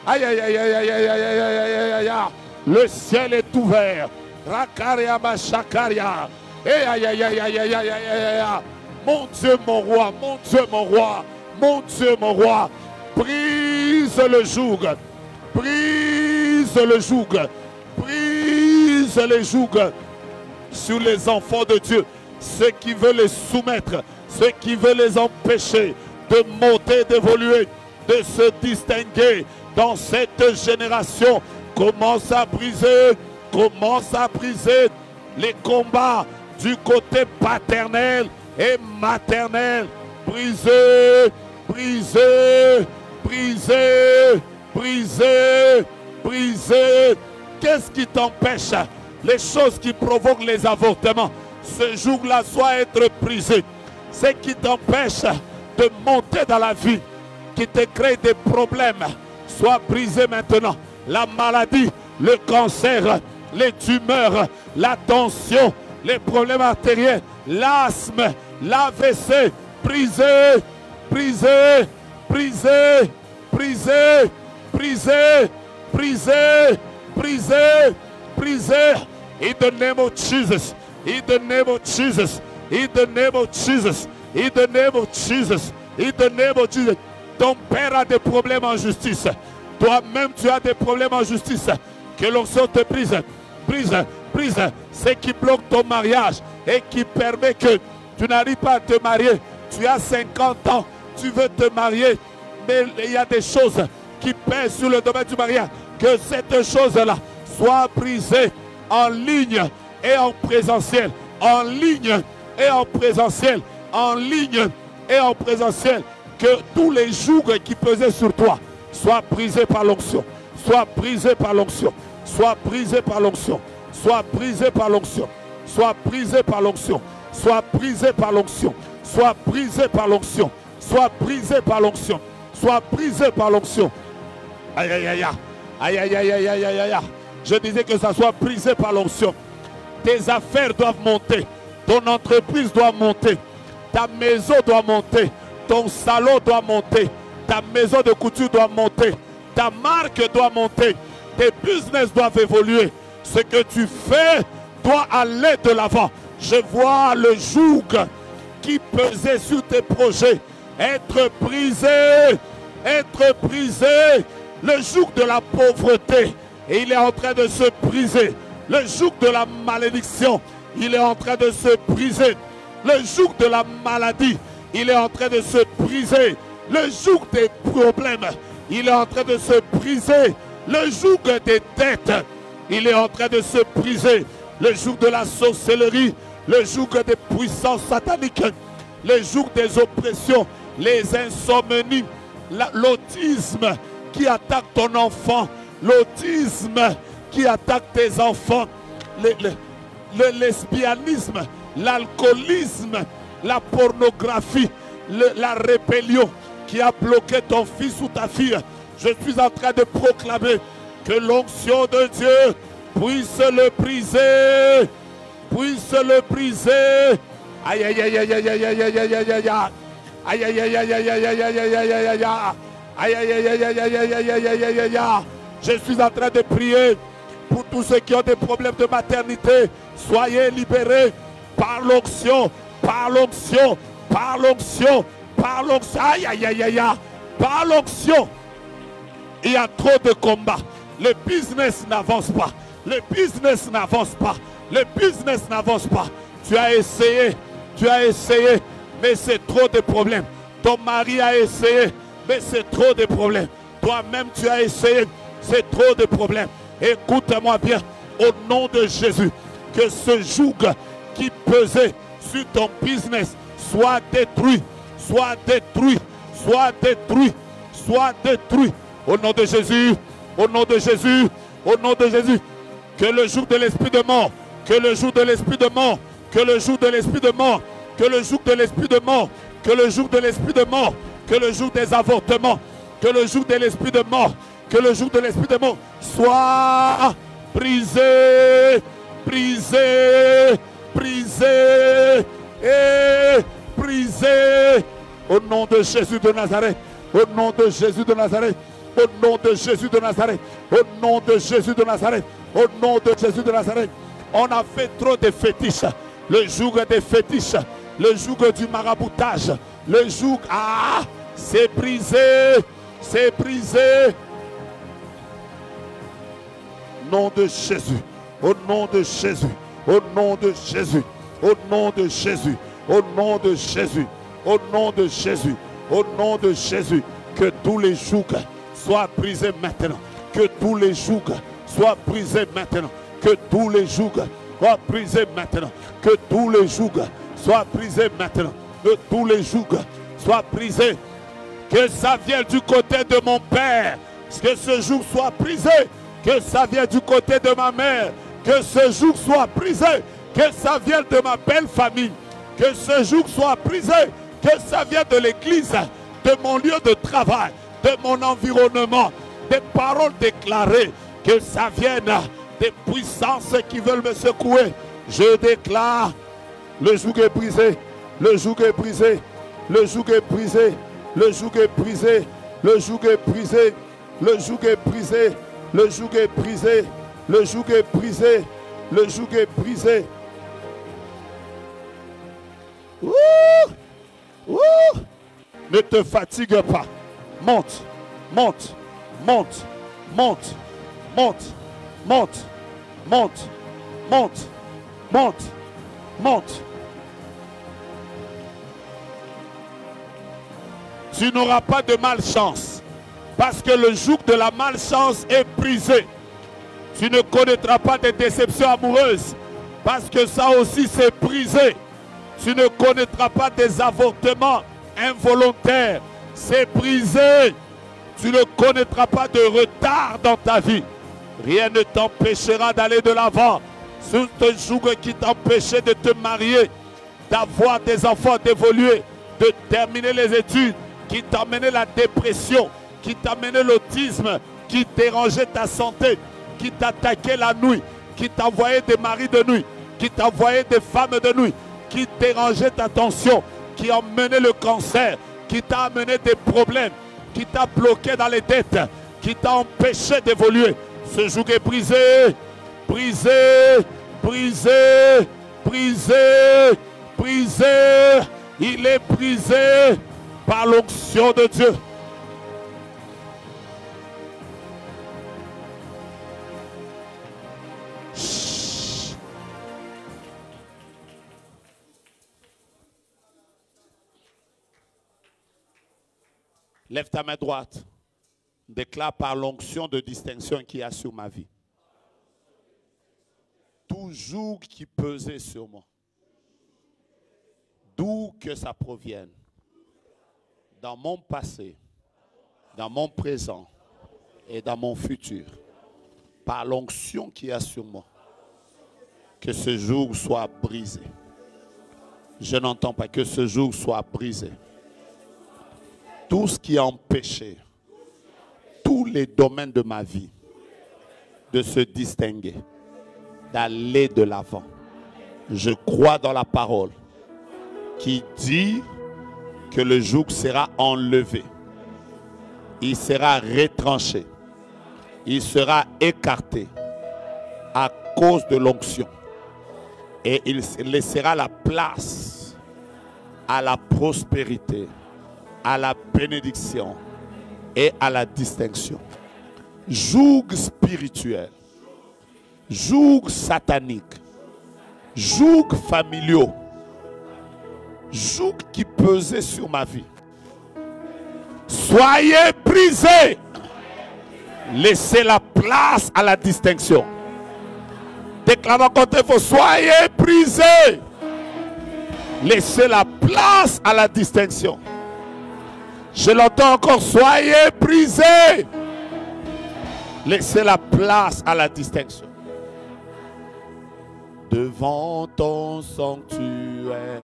Aïe aïe aïe aïe aïe aïe aïe aïe aïe aïe. Le ciel est ouvert. Rakaria machakaria. Aïe aïe aïe aïe aïe aïe aïe. Mon Dieu, mon roi, mon Dieu, mon roi, mon Dieu, mon roi. Brise le joug. Brise le joug. Brise les jougs sur les enfants de Dieu. Ceux qui veulent les soumettre, ceux qui veulent les empêcher de monter, d'évoluer, de se distinguer dans cette génération. Commence à briser les combats du côté paternel et maternel. Briser, briser, briser, briser, briser. Qu'est-ce qui t'empêche? Les choses qui provoquent les avortements. Ce jour-là soit être brisé. Ce qui t'empêche de monter dans la vie, qui te crée des problèmes, soit brisé maintenant. La maladie, le cancer, les tumeurs, la tension, les problèmes artériels, l'asthme, l'AVC, brisé, brisé, brisé, brisé, brisé, brisé, brisé, brisé. In the name of Jesus, in the name of Jesus, in the name of Jesus, in the name of Jesus, in the name of Jesus. Ton père a des problèmes en justice. Toi-même, tu as des problèmes en justice. Que l'onction te brise, brise, brise. Ce qui bloque ton mariage et qui permet que tu n'arrives pas à te marier. Tu as 50 ans, tu veux te marier, mais il y a des choses qui pèsent sur le domaine du mariage. Que cette chose-là soit brisée en ligne et en présentiel. En ligne et en présentiel. En ligne et en présentiel. Que tous les jougs qui pesaient sur toi soient brisés par l'onction. Soient brisés par l'onction. Soient brisés par l'onction. Soient brisés par l'onction. Soient brisés par l'onction. Soient brisés par l'onction. Soient brisés par l'onction. Soient brisés par l'onction. Soient brisés par l'onction. Aïe aïe aïe aïe. Aïe aïe aïe aïe aïe aïe aïe. Je disais que ça soit brisé par l'onction. Tes affaires doivent monter. Ton entreprise doit monter. Ta maison doit monter. Ton salon doit monter. Ta maison de couture doit monter. Ta marque doit monter. Tes business doivent évoluer. Ce que tu fais doit aller de l'avant. Je vois le joug qui pesait sur tes projets être brisé. Être brisé. Le joug de la pauvreté. Et il est en train de se briser. Le joug de la malédiction. Il est en train de se briser. Le joug de la maladie. Il est en train de se briser. Le joug des problèmes. Il est en train de se briser. Le joug des dettes. Il est en train de se briser. Le joug de la sorcellerie. Le joug des puissances sataniques. Le joug des oppressions. Les insomnies. L'autisme qui attaque ton enfant. L'autisme qui attaque tes enfants. Le lesbianisme. L'alcoolisme. La pornographie. La rébellion qui a bloqué ton fils ou ta fille. Je suis en train de proclamer que l'onction de Dieu puisse le briser, puisse le briser, Aïe, aïe, aïe, aïe, aïe, aïe, aïe, aïe, aïe, aïe, aïe. Aïe, aïe, aïe, aïe, aïe, aïe, aïe, aïe, aïe, aïe, aïe, aïe. Aïe, aïe, aïe, aïe, aïe, aïe, aïe, aïe, aïe, aïe, aïe, aïe. Je suis en train de prier pour tous ceux qui ont des problèmes de maternité. Soyez libérés par l'onction, par l'onction, par l'onction, par l'onction. Aïe, aïe, aïe, aïe, aïe. Par l'onction. Il y a trop de combats. Le business n'avance pas. Le business n'avance pas. Le business n'avance pas. Tu as essayé, mais c'est trop de problèmes. Ton mari a essayé, mais c'est trop de problèmes. Toi-même, tu as essayé, c'est trop de problèmes. Écoute-moi bien, au nom de Jésus, que ce joug qui pesait sur ton business soit détruit, soit détruit, soit détruit, soit détruit. Au nom de Jésus, au nom de Jésus, au nom de Jésus. Que le joug de l'esprit de mort, que le joug de l'esprit de mort, que le joug de l'esprit de mort, que le joug de l'esprit de mort, que le joug de l'esprit de mort, que le joug des avortements, que le joug de l'esprit de mort, que le joug de l'esprit de mort soit brisé, brisé, brisé et brisé. Au nom de Jésus de Nazareth, au nom de Jésus de Nazareth, au nom de Jésus de Nazareth, au nom de Jésus de Nazareth, au nom de Jésus de Nazareth. On a fait trop de fétiches. Le joug des fétiches, le joug du maraboutage, le joug, c'est brisé, c'est brisé. Au nom de Jésus, au nom de Jésus, au nom de Jésus, au nom de Jésus, au nom de Jésus, au nom de Jésus, au nom de Jésus, que tous les jougs soient brisés maintenant, que tous les jougs soient brisés maintenant, que tous les jougs soient brisés maintenant, que tous les jougs soient brisés maintenant, que tous les jougs soient brisés, que ça vienne du côté de mon père, que ce joug soit brisé, que ça vienne du côté de ma mère, que ce joug soit brisé, que ça vienne de ma belle famille, que ce joug soit brisé, que ça vienne de l'église, de mon lieu de travail, de mon environnement, des paroles déclarées, que ça vienne des puissances qui veulent me secouer. Je déclare, le joug est brisé, le joug est brisé, le joug est brisé, le joug est brisé, le joug est brisé, le joug est brisé, le joug est brisé, le joug est brisé, le joug est brisé. Ouh! Ouh! Ne te fatigue pas. Monte, monte, monte, monte, monte, monte, monte, monte, monte, monte. Tu n'auras pas de malchance parce que le joug de la malchance est brisé. Tu ne connaîtras pas de déceptions amoureuses parce que ça aussi c'est brisé. Tu ne connaîtras pas des avortements involontaires. C'est brisé. Tu ne connaîtras pas de retard dans ta vie. Rien ne t'empêchera d'aller de l'avant. Ce joug qui t'empêchait de te marier, d'avoir des enfants, d'évoluer, de terminer les études, qui t'amenait la dépression, qui t'amenait l'autisme, qui dérangeait ta santé, qui t'attaquait la nuit, qui t'envoyait des maris de nuit, qui t'envoyait des femmes de nuit, qui dérangeait ta tension, qui emmenait le cancer, qui t'a amené des problèmes, qui t'a bloqué dans les dettes, qui t'a empêché d'évoluer. Ce joug est brisé, brisé, brisé, brisé, brisé. Il est brisé par l'onction de Dieu. Lève ta main droite. Déclare par l'onction de distinction qu'il y a sur ma vie. Tout joug qui pesait sur moi, d'où que ça provienne, dans mon passé, dans mon présent et dans mon futur, par l'onction qui est sur moi, que ce joug soit brisé. Je n'entends pas que ce joug soit brisé. Tout ce qui a empêché tous les domaines de ma vie de se distinguer, d'aller de l'avant. Je crois dans la parole qui dit que le joug sera enlevé. Il sera retranché. Il sera écarté à cause de l'onction. Et il laissera la place à la prospérité, à la bénédiction et à la distinction. Joug spirituel, joug satanique, joug familiaux, joug qui pesait sur ma vie. Soyez brisés. Laissez la place à la distinction. Déclarons contre vous, soyez brisés. Laissez la place à la distinction. Je l'entends encore, soyez brisés. Laissez la place à la distinction. Devant ton sanctuaire.